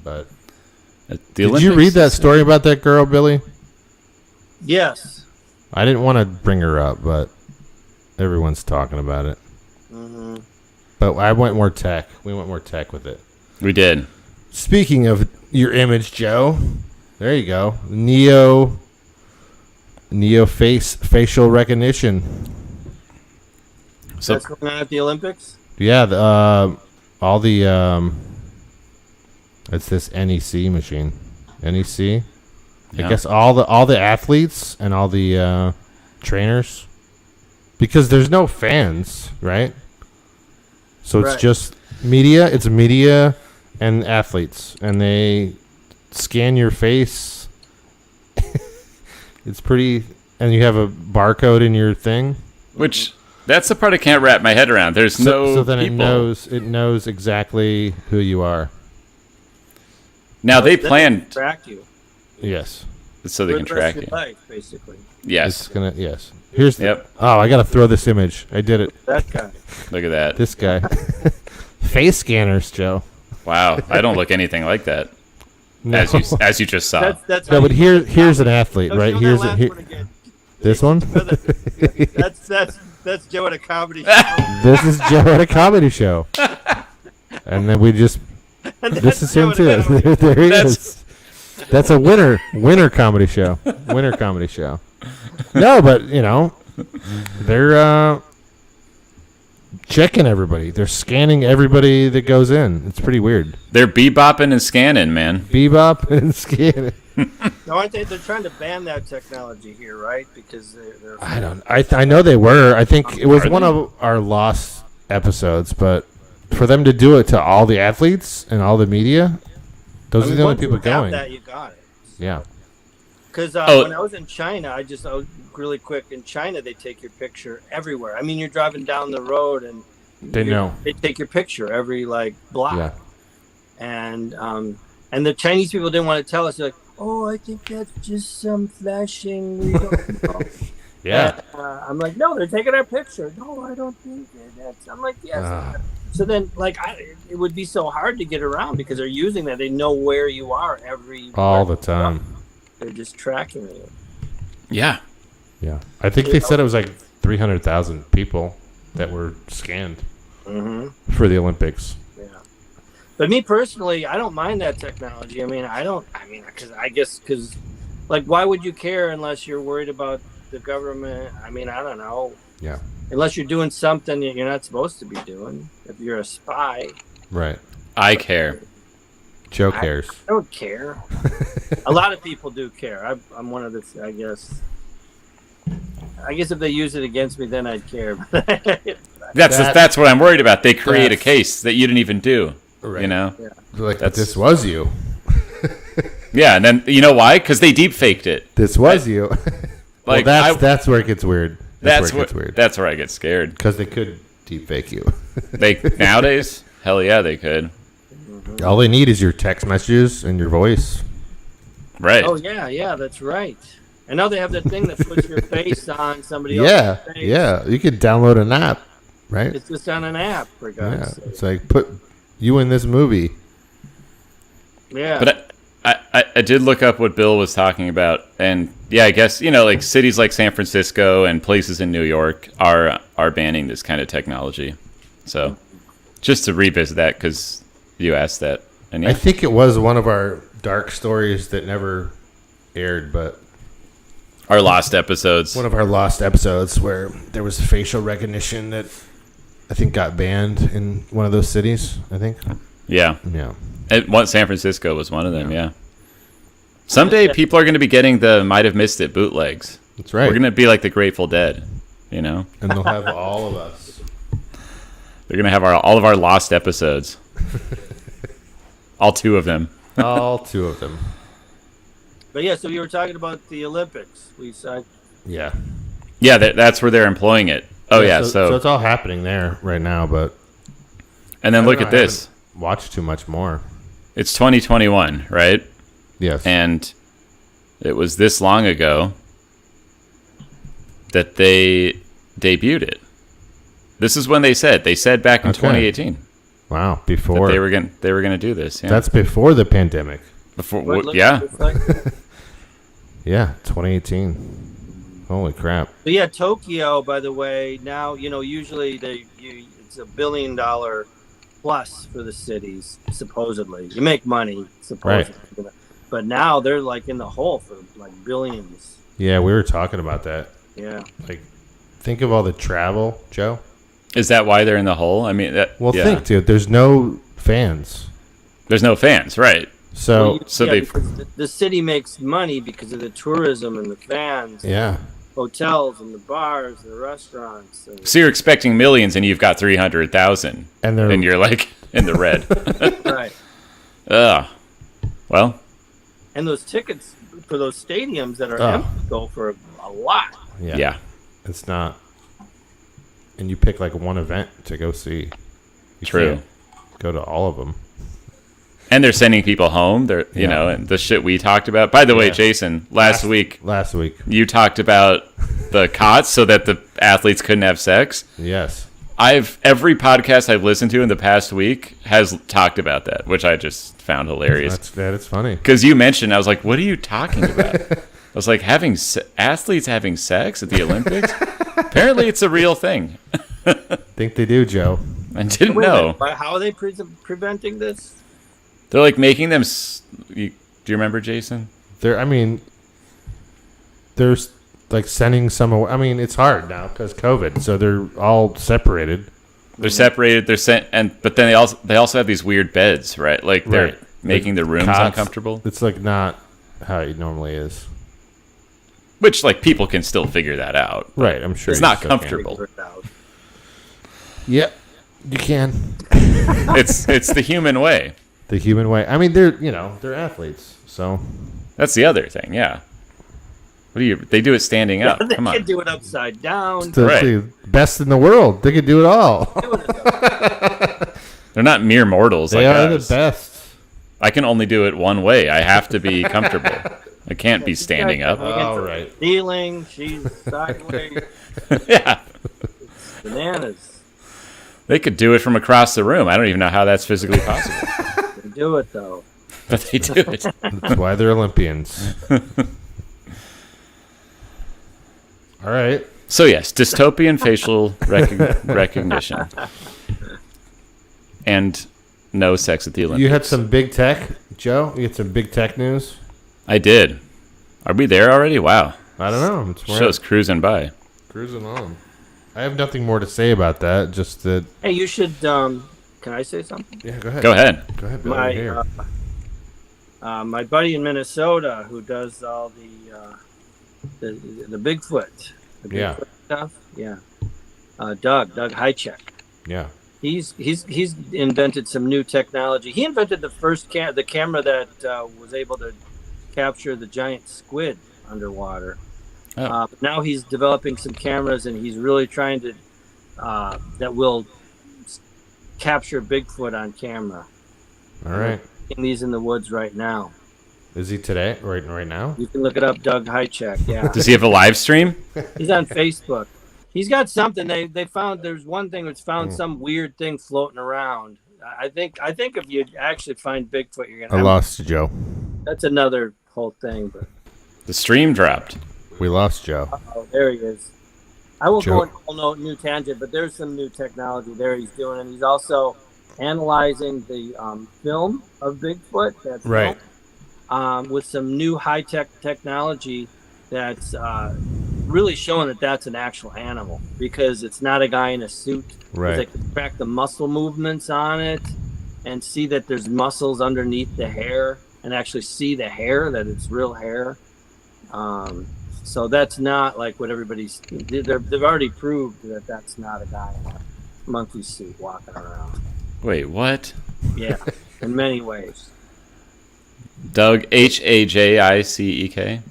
But did you read that story about that girl, Billy? Yes. I didn't want to bring her up, but everyone's talking about it. Mm-hmm. But I went more tech. We went more tech with it. We did. Speaking of your image, Joe, there you go. Neo facial recognition. So that's going on at the Olympics? Yeah, all the it's this NEC machine. NEC. I guess all the athletes and all the trainers, because there's no fans, right? So it's just media. It's media and athletes, and they scan your face. It's pretty, and you have a barcode in your thing. Which that's the part I can't wrap my head around. There's so then people. it knows exactly who you are. Now they plan to track you. Yes. So they can track you. Life, basically. Yes. Yes. Here's oh, I gotta throw this image. I did it. That guy. Look at that. This guy. Face scanners, Joe. Wow, I don't look anything like that. No. As you just saw. That's no, but here's an athlete, right? Here's this one. That's Joe at a comedy show. This is Joe at a comedy show. And then we just. This is him too. There he is. That's a winter comedy show. Winter comedy show. No, but they're checking everybody. They're scanning everybody that goes in. It's pretty weird. They're bebopping and scanning, man. Bebop and scanning. No, aren't they? They're trying to ban that technology here, right? Because they're I don't. I know they were. I think it was one of our lost episodes, but for them to do it to all the athletes and all the media. Those are the only people going. That you got it. Yeah. Because when I was in China, really quick. In China, they take your picture everywhere. I mean, you're driving down the road and they take your picture every block. Yeah. And the Chinese people didn't want to tell us. They're like, "Oh, I think that's just some flashing." We don't know. Yeah. And, I'm like, "No, they're taking our picture." No, I don't think that's. I'm like, "Yes." So then, it would be so hard to get around because they're using that. They know where you are all the time. They're just tracking you. Yeah. Yeah. I think they said it was 300,000 people that were scanned for the Olympics. Yeah. But me personally, I don't mind that technology. I mean, because why would you care unless you're worried about the government? I mean, I don't know. Yeah. Unless you're doing something you're not supposed to be doing. If you're a spy. Right. I care. Joe cares. I don't care. A lot of people do care. I'm one of the, I guess. I guess if they use it against me, then I'd care. That's what I'm worried about. They create a case that you didn't even do. Right. Yeah. This was you. Yeah, and then you know why? Because they deep faked it. This was you. That's where it gets weird. That's where I get scared. Because they could deep fake you. Nowadays, hell yeah, they could. All they need is your text messages and your voice. Right. Oh yeah, that's right. And now they have that thing that puts your face on somebody else's face. Yeah. You could download an app, right? It's just on an app, for God's sake. It's like put you in this movie. Yeah. But I did look up what Bill was talking about, and yeah, I guess like cities like San Francisco and places in New York are banning this kind of technology. So just to revisit that because you asked that, and I think it was one of our dark stories that never aired, but our lost episodes. One of our lost episodes where there was facial recognition that I think got banned in one of those cities. I think. Yeah. Yeah. San Francisco was one of them, yeah. Someday people are going to be getting the Might Have Missed It bootlegs. That's right. We're going to be like the Grateful Dead, And they'll have all of us. They're going to have all of our lost episodes. All 2 of them. All 2 of them. But yeah, so you were talking about the Olympics. We said. Yeah. Yeah, that's where they're employing it. Oh, yeah. So it's all happening there right now, but. And then look at this. Watch too much more. It's 2021, right? Yes. And it was this long ago that they debuted it. This is when they said back in 2018. Wow, before they were going to do this. Yeah. That's before the pandemic. Yeah. Yeah, 2018. Holy crap. But yeah, Tokyo, by the way, now usually it's $1 billion plus for the cities, supposedly. You make money, supposedly. Right. But now they're like in the hole for like billions. Yeah, we were talking about that. Yeah. Like, think of all the travel, Joe. Is that why they're in the hole? I mean, think, dude. There's no fans. There's no fans, right? So, the city makes money because of the tourism and the fans. Yeah. Hotels and the bars, the restaurants. So you're expecting millions, and you've got 300,000, and you're like in the red. Right. Well. And those tickets for those stadiums that are empty go for a lot. Yeah. It's not. And you pick like one event to go see. True. Go to all of them. And they're sending people home. They're and the shit we talked about. By the way, Jason, last week you talked about the cots so that the athletes couldn't have sex. Yes. Every podcast I've listened to in the past week has talked about that, which I just found hilarious. That's funny. Because you mentioned, I was like, what are you talking about? I was like, athletes having sex at the Olympics? Apparently it's a real thing. Think they do, Joe. I didn't know. How are they preventing this? They're like making them. Do you remember, Jason? They're like sending some away. I mean, it's hard now because COVID, so they're all separated. They're separated. They're sent, but then they also have these weird beds, right? Like they're making the rooms uncomfortable. It's like not how it normally is. Which people can still figure that out. Right, I'm sure. It's not comfortable. Yep, you can. It's the human way. The human way. I mean, they're athletes, so that's the other thing. Yeah. They do it standing up. They Come on. can do it upside down. It's the best in the world. They could do it all. They're not mere mortals. They are the best. I can only do it one way. I have to be comfortable. I can't be standing up. Oh, right. Kneeling, she's sideways. Yeah. It's bananas. They could do it from across the room. I don't even know how that's physically possible. They do it, though. But they do it. That's why they're Olympians. All right. So, yes, dystopian facial recognition. And no sex at the Olympics. You had some big tech, Joe? You had some big tech news? I did. Are we there already? Wow. I don't know. Show's cruising by. Cruising on. I have nothing more to say about that. Just that. Hey, you should. Can I say something? Yeah, go ahead. Go ahead. Go ahead, Bill. My buddy in Minnesota who does all the Bigfoot, Bigfoot stuff. Yeah. Doug Hychek. Yeah. He's invented some new technology. He invented the first the camera that was able to capture the giant squid underwater. Oh. Now he's developing some cameras, and he's really trying to that will capture Bigfoot on camera. All right. These in the woods right now. Is he today? Right now? You can look it up, Doug Hychek. Yeah. Does he have a live stream? He's on Facebook. He's got something. They found there's one thing that's found some weird thing floating around. I think if you actually find Bigfoot, you're gonna. I lost Joe. That's another whole thing. But The stream dropped. We lost Joe. oh, there he is. I won't Joe. go into a whole new tangent, but there's some new technology there he's doing, and he's also analyzing the film of Bigfoot. That's Right. with some new high-tech technology that's really showing that that's an actual animal because it's not a guy in a suit. Right. They can track the muscle movements on it and see that there's muscles underneath the hair and actually see the hair, that it's real hair. So that's not like what everybody's... They've already proved that that's not a guy in a monkey suit walking around. Wait, what? Yeah, in many ways. Doug, Hajicek?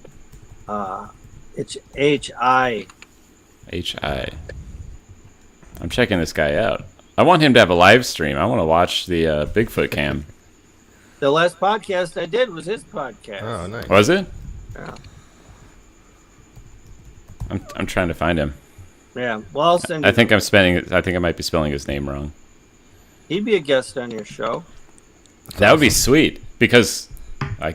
It's H-I. Hi. I'm checking this guy out. I want him to have a live stream. I want to watch the Bigfoot cam. The last podcast I did was his podcast. Oh, nice. Was it? Yeah. I'm trying to find him. Yeah. Well, I'll send you. I think I might be spelling his name wrong. He'd be a guest on your show. That would be sweet because I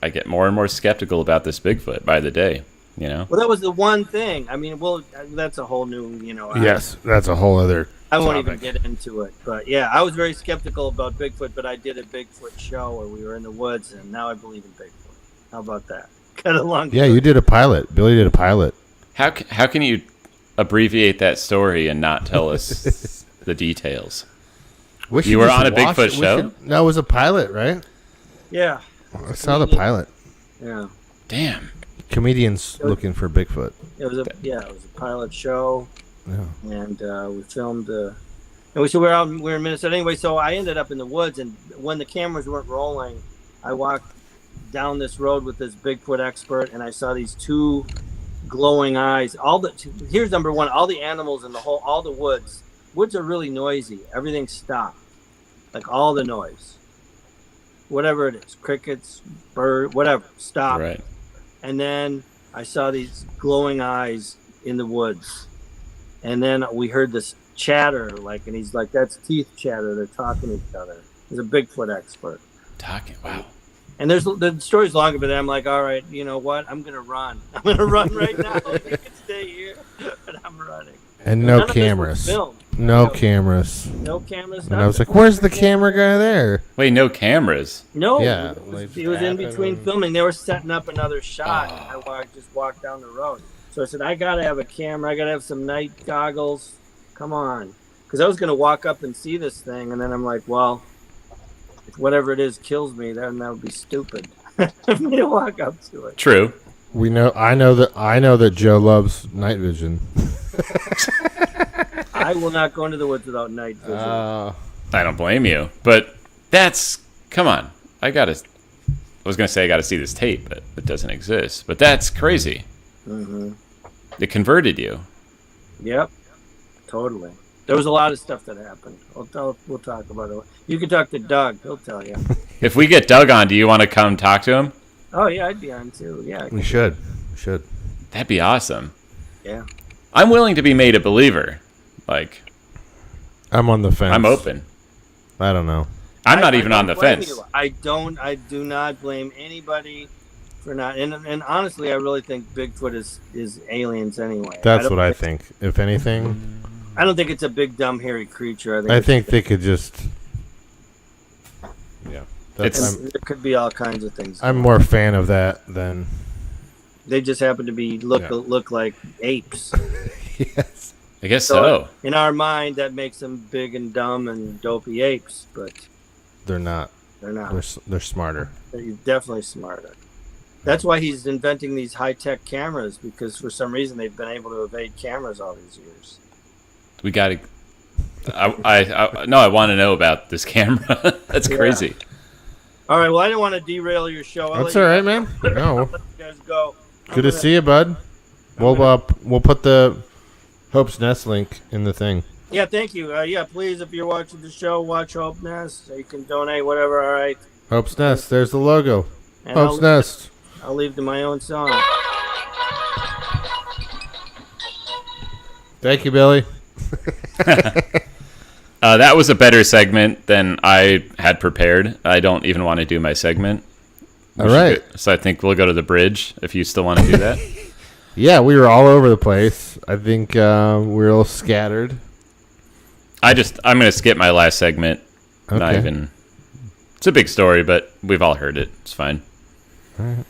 get more and more skeptical about this Bigfoot by the day. You know. Well, that was the one thing. I mean, well, that's a whole new, Yes, that's a whole other I won't even topic. get into it. But yeah, I was very skeptical about Bigfoot, but I did a Bigfoot show where we were in the woods, and now I believe in Bigfoot. How about that? Kind of long. Yeah, you did a pilot. Billy did a pilot. How can you abbreviate that story and not tell us the details? You were on a Bigfoot show? That was a pilot, right? Yeah. I saw the pilot. Yeah. Damn. Comedians looking for Bigfoot. It was a pilot show. Yeah. And we filmed. And we were in Minnesota anyway. So I ended up in the woods, and when the cameras weren't rolling, I walked down this road with this Bigfoot expert, and I saw these two glowing eyes. Here's number one: all the animals in all the woods. Woods are really noisy. Everything stopped, like all the noise, whatever it is, crickets, bird, whatever, stopped. Right. And then I saw these glowing eyes in the woods. And then we heard this chatter, and he's like, that's teeth chatter. They're talking to each other. He's a Bigfoot expert. Talking. Wow. And the story's longer, but I'm like, all right, you know what? I'm going to run. I'm going to run right now. You can stay here, but I'm running. And None no of this was cameras. filmed. No cameras. No cameras. And I was like, where's the camera guy there? Wait, no cameras. No. Yeah, He was in between filming. They were setting up another shot. And I just walked down the road. So I said, I got to have a camera. I got to have some night goggles. Come on. Because I was going to walk up and see this thing. And then I'm like, well, if whatever it is kills me, then that would be stupid for me to walk up to it. True. I know that Joe loves night vision. I will not go into the woods without night vision. I don't blame you. But come on. I was going to say I got to see this tape, but it doesn't exist. But that's crazy. Mm-hmm. It converted you. Yep, totally. There was a lot of stuff that happened. We'll talk about it. You can talk to Doug. He'll tell you. If we get Doug on, do you want to come talk to him? Oh, yeah, I'd be on too. Yeah. We should. That'd be awesome. Yeah. I'm willing to be made a believer. I'm on the fence. I'm open. I don't know. I'm not even on the blame fence. you. I do not blame anybody for not. And honestly, I really think Bigfoot is aliens anyway. That's what I think. If anything, I don't think it's a big, dumb, hairy creature. I think they could just. Yeah. There could be all kinds of things. I'm more a fan of that than. They just happen to be look like apes. Yes. I guess so. In our mind, that makes them big and dumb and dopey apes, but they're not. They're not. They're smarter. They're definitely smarter. That's why he's inventing these high-tech cameras, because for some reason they've been able to evade cameras all these years. We got to. I want to know about this camera. That's crazy. All right. Well, I didn't want to derail your show. That's all right, man. No. I'll let you guys go. Good to see you, bud. We'll put the Hope's Nest link in the thing. Yeah, thank you. Please, if you're watching the show, watch Hope Nest. You can donate whatever. All right. Hope's Nest. There's the logo. And Pope's Nest. I'll leave to my own song. Thank you, Billy. That was a better segment than I had prepared. I don't even want to do my segment. All right. So I think we'll go to the bridge if you still want to do that. Yeah, we were all over the place. I think we were a little scattered. I'm going to skip my last segment. Okay. Not even. It's a big story, but we've all heard it. It's fine. All right.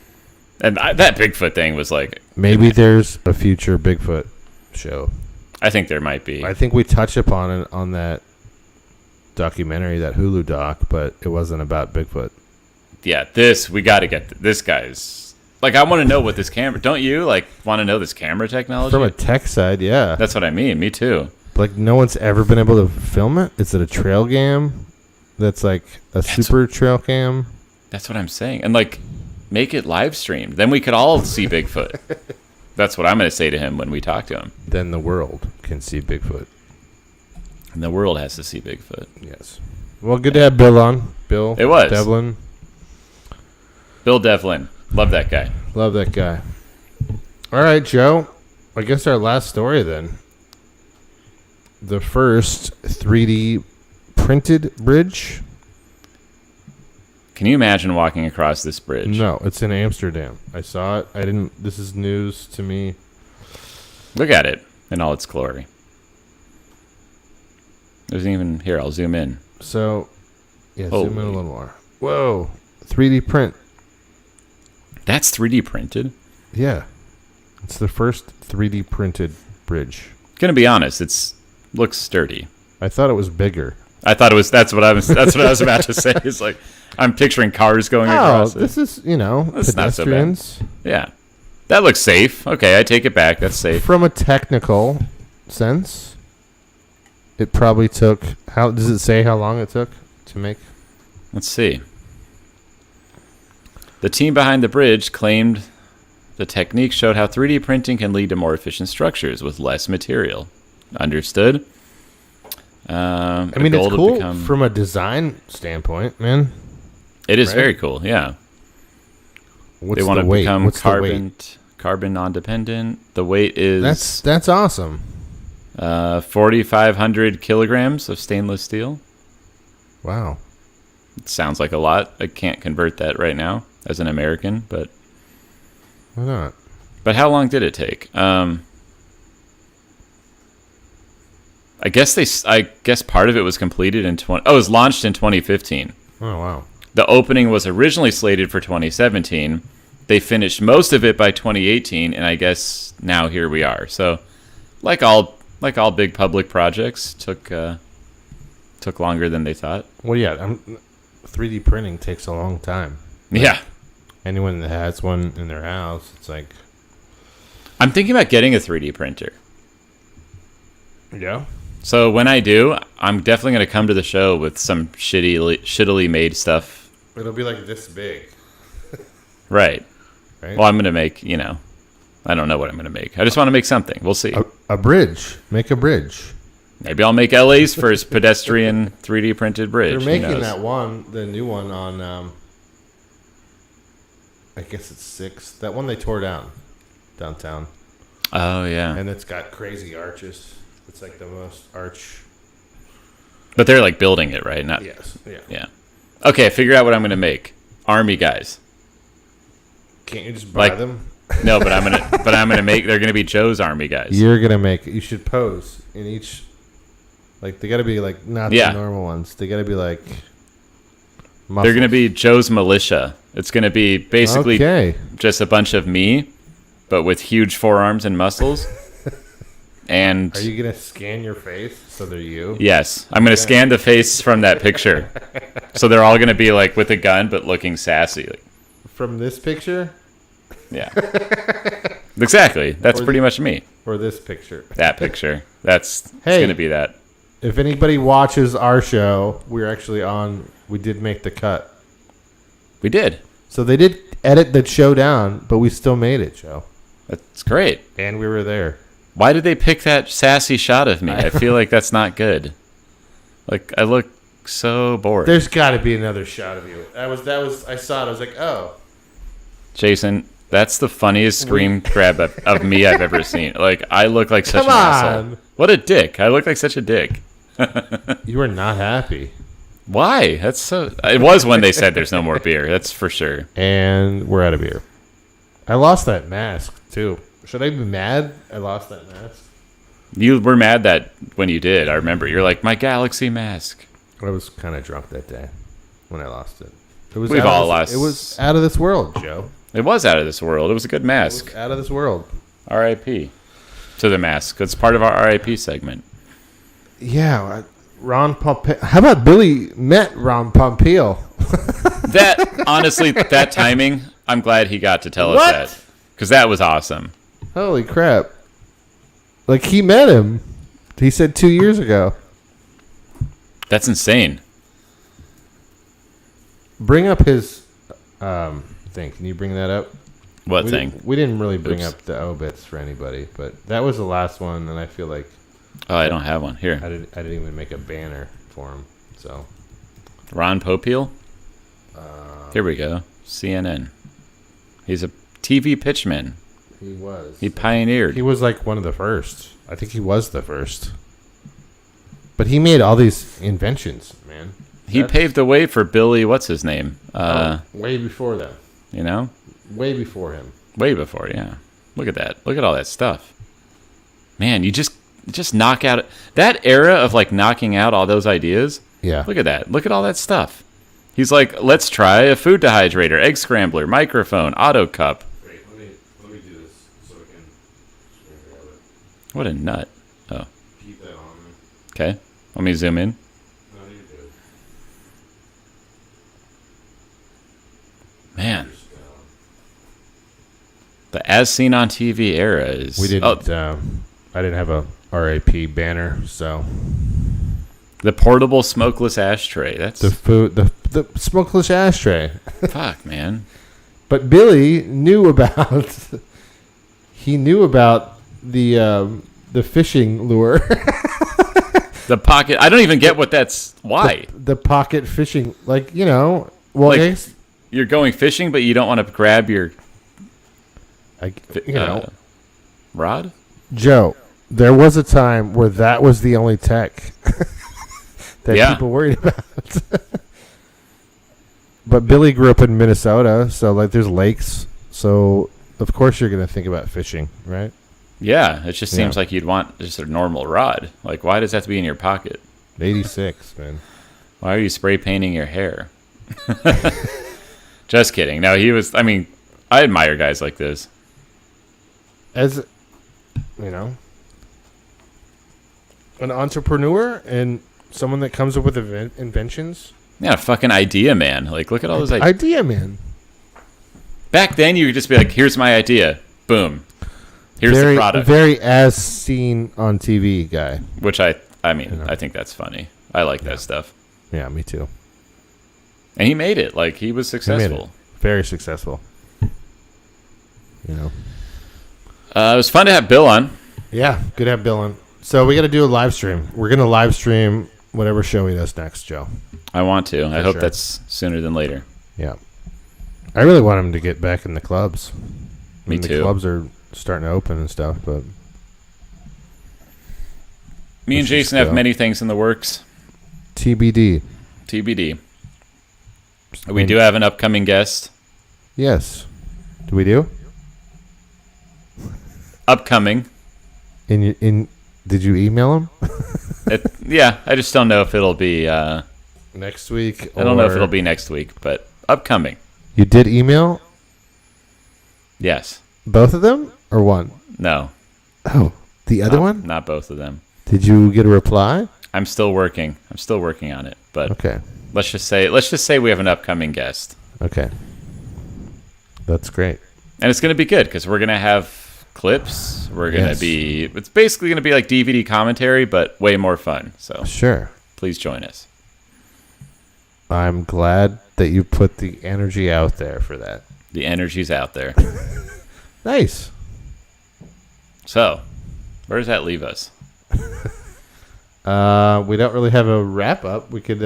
And that Bigfoot thing was like... Maybe there's a future Bigfoot show. I think there might be. I think we touched upon it on that documentary, that Hulu doc, but it wasn't about Bigfoot. Yeah, we got to get this guy's... Like, I want to know what this camera... Don't you, like, want to know this camera technology? From a tech side, yeah. That's what I mean. Me too. Like, no one's ever been able to film it? Is it a trail cam that's like super trail cam? That's what I'm saying. And, like, make it live streamed. Then we could all see Bigfoot. That's what I'm going to say to him when we talk to him. Then the world can see Bigfoot. And the world has to see Bigfoot. Yes. Well, good to have Bill on. Bill. It was. Devlin. Bill Devlin. Love that guy. Love that guy. All right, Joe. I guess our last story then. The first 3D printed bridge. Can you imagine walking across this bridge? No, it's in Amsterdam. I saw it. This is news to me. Look at it in all its glory. There's even... Here, I'll zoom in. So, yeah, zoom in a little more. Whoa. 3D print. That's 3D printed? Yeah. It's the first 3D printed bridge. Gonna be honest, looks sturdy. I thought it was bigger. I thought it was... That's what I was about to say. It's like... I'm picturing cars going across it. This is, That's pedestrians. Not so bad. Yeah. That looks safe. Okay, I take it back. That's safe. From a technical sense, it probably took... Does it say how long it took to make? Let's see. The team behind the bridge claimed the technique showed how 3D printing can lead to more efficient structures with less material. Understood? I mean, it's cool from a design standpoint, man. It is very cool, yeah. What's they want to weight? become What's carbon non-dependent. The weight is... That's awesome. 4,500 kilograms of stainless steel. Wow. It sounds like a lot. I can't convert that right now as an American, but... Why not? But how long did it take? I guess part of it was completed in it was launched in 2015. Oh, wow. The opening was originally slated for 2017. They finished most of it by 2018, and I guess now here we are. So, like all big public projects, took longer than they thought. Well, yeah, 3D printing takes a long time. Yeah. Anyone that has one in their house, it's like... I'm thinking about getting a 3D printer. Yeah? So when I do, I'm definitely going to come to the show with some shittily made stuff. It'll be like this big. Right. Well, I'm going to make, I don't know what I'm going to make. I just want to make something. We'll see. A bridge. Make a bridge. Maybe I'll make LA's first pedestrian 3D printed bridge. They're making that one, the new one on, I guess it's 6th. That one they tore down downtown. Oh, yeah. And it's got crazy arches. It's like the most arch. But they're like building it, right? Not. Yes. Yeah. Yeah. Okay, figure out what I'm going to make. Army guys. Can't you just buy them? No, but I'm gonna make. They're gonna be Joe's army guys. You're gonna make. You should pose in each. Like they gotta be like not the normal ones. They gotta be like. Muscles. They're gonna be Joe's militia. It's gonna be basically just a bunch of me, but with huge forearms and muscles. And are you gonna scan your face so they're you? Yes, I'm gonna scan the face from that picture, so they're all gonna be like with a gun but looking sassy. Like, from this picture? Yeah. Exactly. That's pretty much me. Or this picture. That picture. It's gonna be that. If anybody watches our show, we're actually on. We did make the cut. We did. So they did edit the show down, but we still made it, Joe. That's great. And we were there. Why did they pick that sassy shot of me? I feel like that's not good. Like I look so bored. There's got to be another shot of you. I saw it. I was like, oh. Jason, that's the funniest screen grab of me I've ever seen. Like, I look like such Come an asshole. on. What a dick. I look like such a dick. You are not happy. Why? That's so... It was when they said there's no more beer. That's for sure. And we're out of beer. I lost that mask, too. Should I be mad I lost that mask? You were mad that when you did. I remember. You're like, my Galaxy mask. I was kind of drunk that day when I lost it. We've all lost. It was out of this world, Joe. It was out of this world. It was a good mask. It was out of this world. R.I.P. to the mask. It's part of our R.I.P. segment. Yeah, Ron Pompeo. How about Billy met Ron Pompeo? That, honestly, that timing, I'm glad he got to tell us that. Because that was awesome. Holy crap. Like, he met him. He said 2 years ago. That's insane. Bring up his thing. Can you bring that up? What thing? We didn't really bring Oops. up the obits for anybody, but that was the last one, and I feel like Oh, I don't have one. Here. I didn't even make a banner for him. So Ron Popeil? Here we go. CNN. He's a TV pitchman. he was. He pioneered. He was like one of the first. I think he was the first. But he made all these inventions, man. He paved the way for Billy, what's his name? Way before them. You know? Way before him. Way before, yeah. Look at that. Look at all that stuff. Man, you just knock out... That era of, like, knocking out all those ideas. Yeah. Look at that. Look at all that stuff. He's like, let's try a food dehydrator, egg scrambler, microphone, auto cup. Wait, let me do this so I can grab it. What a nut. Oh, Keep that on okay. Let me zoom in. there. No, you're good. Man. The as seen on TV era is... We didn't... I didn't have a RAP banner, so... The portable smokeless ashtray. That's... The smokeless ashtray. Fuck, man. But Billy knew about... he knew about the fishing lure. The pocket... I don't even get what that's... Why? The pocket fishing... Like, you know... Well, Like, I guess... You're going fishing, but you don't want to grab your... you know... rod? Joe, there was a time where that was the only tech that people worried about. But Billy grew up in Minnesota, so like there's lakes, so of course you're going to think about fishing, right? Yeah, it just seems like you'd want just a normal rod. Like, why does that have to be in your pocket? 86, man. Why are you spray painting your hair? Just kidding. No, he was... I mean, I admire guys like this. As, you know, an entrepreneur and someone that comes up with inventions. Yeah, fucking idea man. Like, look at all those ideas. Idea man. Back then, you could just be like, here's my idea. Boom. Here's the product. Very as seen on TV guy. Which I mean, I think that's funny. I like that stuff. Yeah, me too. And he made it. Like, he was successful. Very successful. You know. It was fun to have Bill on. Yeah, good to have Bill on. So we got to do a live stream. We're going to live stream whatever show he does next, Joe. I want to. I hope sure. that's sooner than later. Yeah. I really want him to get back in the clubs. Me too. The clubs are starting to open and stuff, but... Me and Jason have many things in the works. TBD. We do have an upcoming guest. Yes. Do we do? Upcoming. Did you email him? Yeah, I just don't know if it'll be... next week? I don't know if it'll be next week, but upcoming. You did email? Yes. Both of them? Or one? No. Oh, the other one? Not both of them. Did you get a reply? I'm still working on it, but okay. Let's just say we have an upcoming guest. Okay. That's great. And it's going to be good because we're going to have clips. We're going to be... It's basically going to be like DVD commentary, but way more fun. So sure. Please join us. I'm glad that you put the energy out there for that. The energy's out there. Nice. So, where does that leave us? We don't really have a wrap up. We could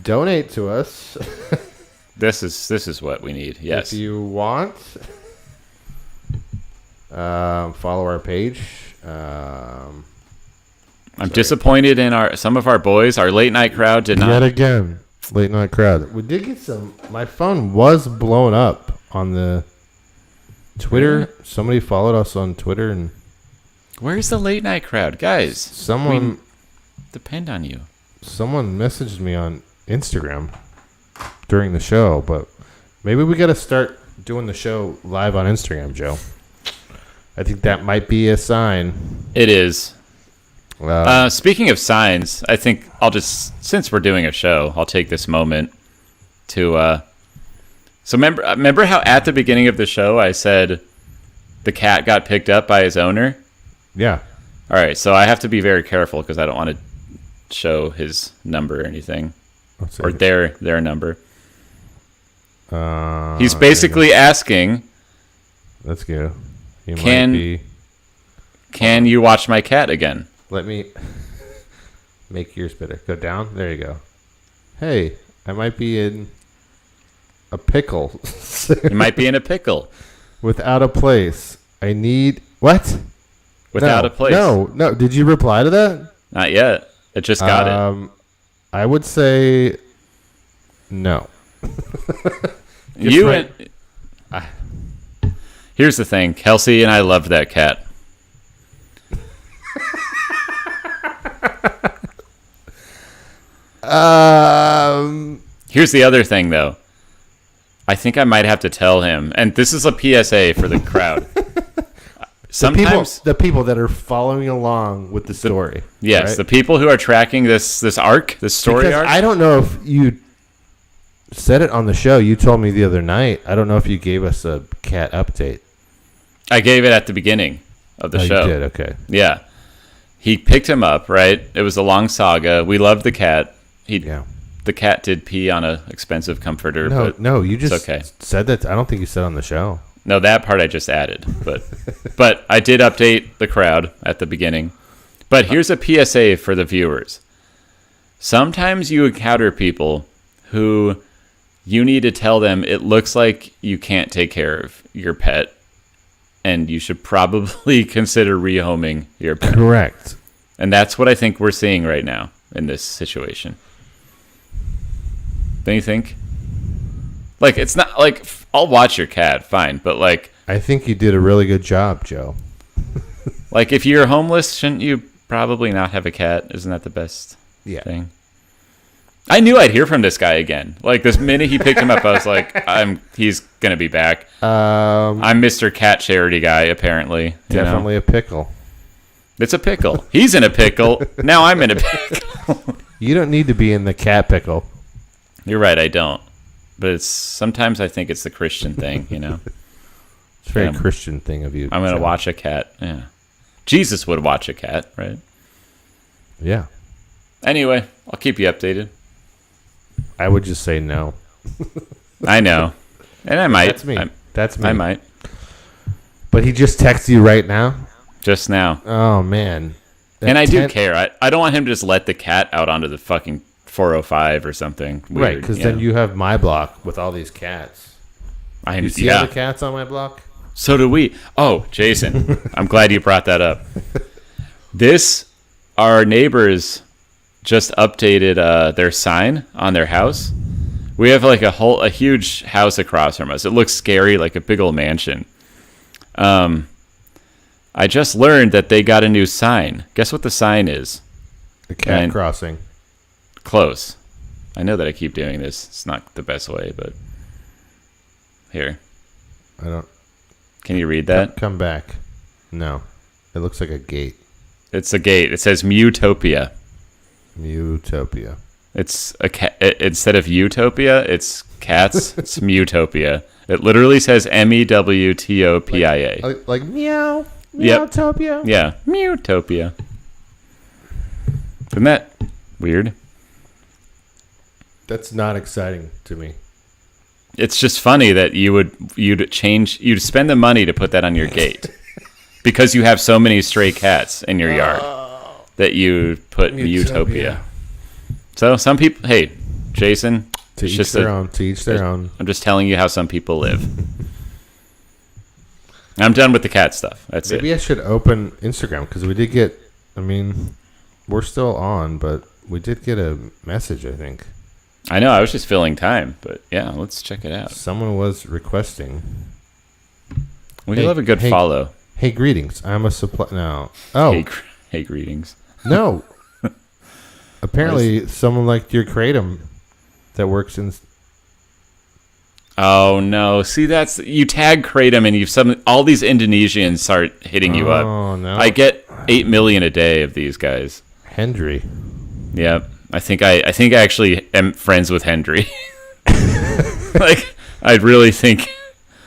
donate to us. This is what we need. Yes. If you want, follow our page. I'm disappointed in some of our boys. Our late night crowd did not. Yet again, late night crowd. We did get some. My phone was blowing up on the Twitter. Somebody followed us on Twitter, and where's the late night crowd, guys? Someone we depend on you. Someone messaged me on Instagram during the show, but maybe we got to start doing the show live on Instagram, Joe. I think that might be a sign. It is. Speaking of signs, I think I'll just, since we're doing a show, I'll take this moment to. So remember how at the beginning of the show I said the cat got picked up by his owner? Yeah. All right, so I have to be very careful because I don't want to show his number or anything, or their number. He's basically asking. Let's go. Can you watch my cat again? Let me make yours better. Go down. There you go. Hey, I might be in a pickle. You might be in a pickle. Without a place. I need... What? Without a place. No. Did you reply to that? Not yet. It just got it. I would say no. Here's the thing. Kelsey and I loved that cat. Here's the other thing, though. I think I might have to tell him, and this is a PSA for the crowd. Sometimes the people that are following along with the story. Yes, right? The people who are tracking this story arc. I don't know if you said it on the show. You told me the other night. I don't know if you gave us a cat update. I gave it at the beginning of the show. You did, okay. Yeah. He picked him up, right? It was a long saga. We loved the cat. The cat did pee on an expensive comforter. No, you just okay. Said that. I don't think you said on the show. No, that part I just added. But I did update the crowd at the beginning. But here's a PSA for the viewers. Sometimes you encounter people who you need to tell them it looks like you can't take care of your pet, and you should probably consider rehoming your pet. Correct. And that's what I think we're seeing right now in this situation. Don't you think? Like, it's not like I'll watch your cat, fine, but like I think you did a really good job, Joe. Like, if you're homeless, shouldn't you probably not have a cat? Isn't that the best thing? I knew I'd hear from this guy again. Like, this minute he picked him up, I was like, he's gonna be back. I'm Mr. Cat Charity guy, apparently. Definitely a pickle. It's a pickle. He's in a pickle. Now I'm in a pickle. You don't need to be in the cat pickle. You're right, I don't. But sometimes I think it's the Christian thing, you know? It's a very Christian thing of you. I'm going to watch a cat. Yeah. Jesus would watch a cat, right? Yeah. Anyway, I'll keep you updated. I would just say no. I know. And I might. That's me. I might. But he just texted you right now? Just now. Oh, man. And I do care. I don't want him to just let the cat out onto the fucking 405 or something weird. Right, because then you have my block with all these cats. You see all the cats on my block? So do we. Oh, Jason, I'm glad you brought that up. Our neighbors just updated their sign on their house. We have like a huge house across from us. It looks scary, like a big old mansion. I just learned that they got a new sign. Guess what the sign is? A cat crossing. Close. I know that I keep doing this. It's not the best way, but here. I don't. Can you read that? Come back. No. It looks like a gate. It's a gate. It says Mutopia. Mutopia. It's a cat. Instead of utopia, it's cats. It's Mutopia. It literally says MEWTOPIA. Like meow. Meowtopia. Yep. Yeah. Mutopia. Isn't that weird? That's not exciting to me. It's just funny that you'd spend the money to put that on your gate because you have so many stray cats in your yard that you put Utopia. So some people, hey, Jason, To each their own. To each their own. I'm just telling you how some people live. I'm done with the cat stuff. That's it. Maybe I should open Instagram because we did get. I mean, we're still on, but we did get a message. I think. I know. I was just filling time, but yeah, let's check it out. Someone was requesting. We love a good follow. Hey, greetings. I'm a supply. No. Oh. Hey, greetings. No. Apparently, someone liked your kratom that works in. Oh no! See, that's you tag kratom and all these Indonesians start hitting you up. Oh no! I get 8 million a day of these guys. Hendry. Yep. I think I actually am friends with Hendry. Like, I really think.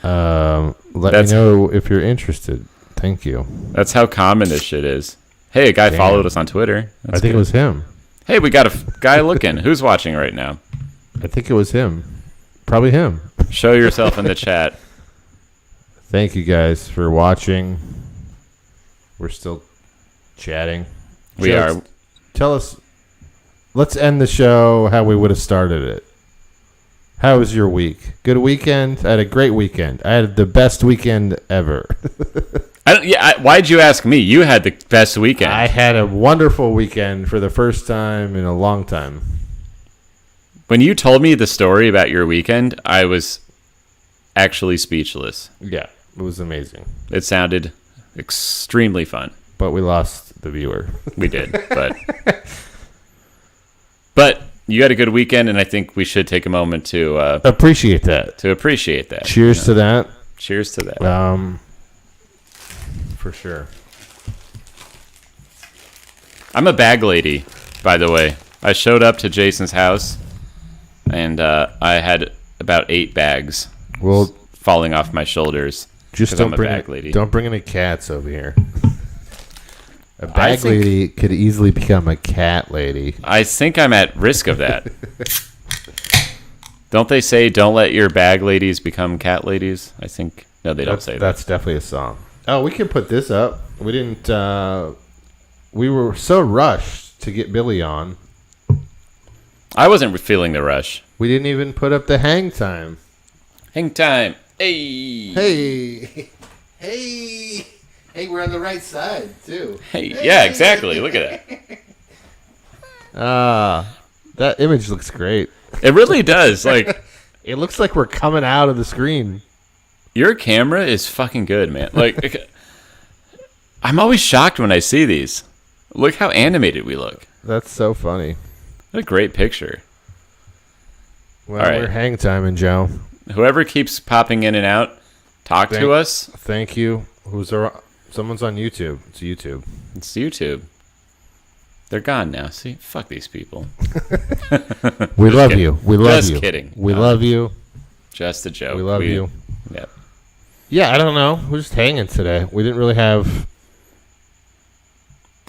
Let me know if you're interested. Thank you. That's how common this shit is. Hey, a guy followed us on Twitter. I think it was him. Hey, we got a guy looking. Who's watching right now? I think it was him. Probably him. Show yourself in the chat. Thank you guys for watching. We're still chatting. We are. Tell us. Let's end the show how we would have started it. How was your week? Good weekend? I had a great weekend. I had the best weekend ever. Why'd you ask me? You had the best weekend. I had a wonderful weekend for the first time in a long time. When you told me the story about your weekend, I was actually speechless. Yeah, it was amazing. It sounded extremely fun. But we lost the viewer. We did, but you had a good weekend, and I think we should take a moment to appreciate that. Cheers to that. Cheers to that. For sure. I'm a bag lady, by the way. I showed up to Jason's house, and I had about 8 bags falling off my shoulders. Just don't bring any cats over here. A bag lady could easily become a cat lady. I think I'm at risk of that. Don't they say don't let your bag ladies become cat ladies? I think. No, they don't say that. That's definitely a song. Oh, we can put this up. We didn't. We were so rushed to get Billy on. I wasn't feeling the rush. We didn't even put up the hang time. Hang time. Hey. Hey. Hey. Hey, we're on the right side, too. Hey. Yeah, exactly. Look at that. That image looks great. It really does. Like, it looks like we're coming out of the screen. Your camera is fucking good, man. Like, I'm always shocked when I see these. Look how animated we look. That's so funny. What a great picture. Well, we're hang timing, Joe. Whoever keeps popping in and out, talk to us. Thank you. Someone's on YouTube. It's YouTube. It's YouTube. They're gone now. See? Fuck these people. We love you. We love you. Just kidding. We love you. Just a joke. We love you. Yep. Yeah, I don't know. We're just hanging today. We didn't really have...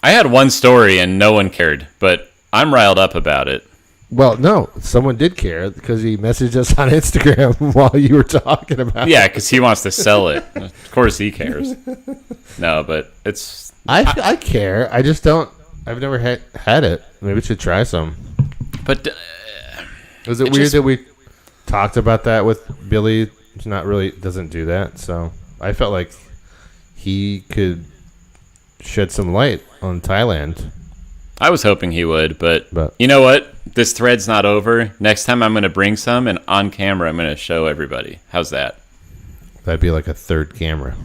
I had one story and no one cared, but I'm riled up about it. Well, no. Someone did care because he messaged us on Instagram while you were talking about it. Yeah, because he wants to sell it. Of course he cares. No, but it's... I care. I just don't... I've never had it. Maybe we should try some. But... Was it weird that we talked about that with Billy? He's not really... Doesn't do that, so... I felt like he could shed some light on Thailand. I was hoping he would, but you know what? This thread's not over. Next time I'm going to bring some, and on camera I'm going to show everybody. How's that? That'd be like a third camera.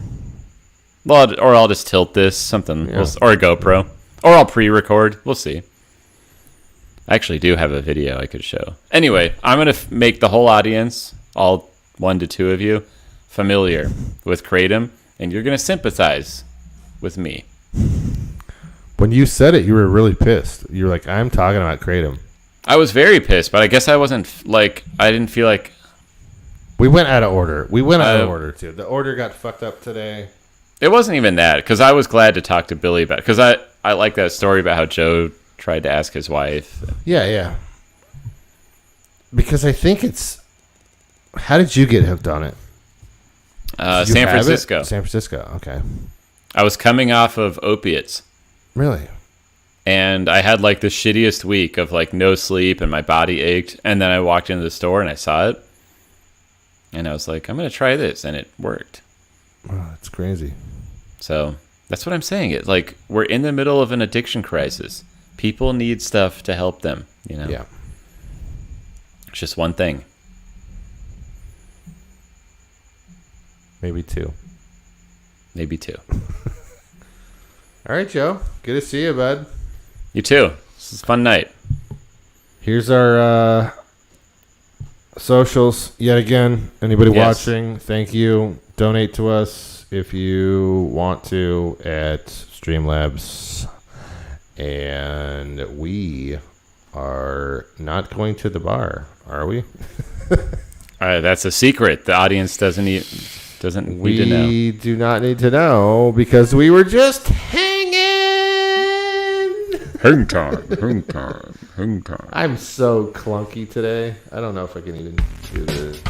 Well, or I'll just tilt this, something, or a GoPro. Or I'll pre-record. We'll see. I actually do have a video I could show. Anyway, I'm going to make the whole audience, all 1 to 2 of you, familiar with Kratom, and you're going to sympathize with me. When you said it, you were really pissed. You were like, I'm talking about Kratom. I was very pissed, but I guess I wasn't, like, I didn't feel like... We went out of order. We went out of order, too. The order got fucked up today. It wasn't even that, because I was glad to talk to Billy about it, because I like that story about how Joe tried to ask his wife. Yeah. Because I think it's... How did you get hooked on it? San Francisco. San Francisco, okay. I was coming off of opiates. Really? And I had like the shittiest week of like no sleep and my body ached. And then I walked into the store and I saw it. And I was like, I'm going to try this. And it worked. Oh, that's crazy. So that's what I'm saying. It's like we're in the middle of an addiction crisis. People need stuff to help them, you know? Yeah. It's just one thing. Maybe two. Maybe two. All right, Joe. Good to see you, bud. You too. This is a fun night. Here's our socials yet again. Anybody watching, thank you. Donate to us if you want to at Streamlabs. And we are not going to the bar, are we? That's a secret. The audience doesn't need to know. We do not need to know because we were just hanging. Hang time. I'm so clunky today. I don't know if I can even do this.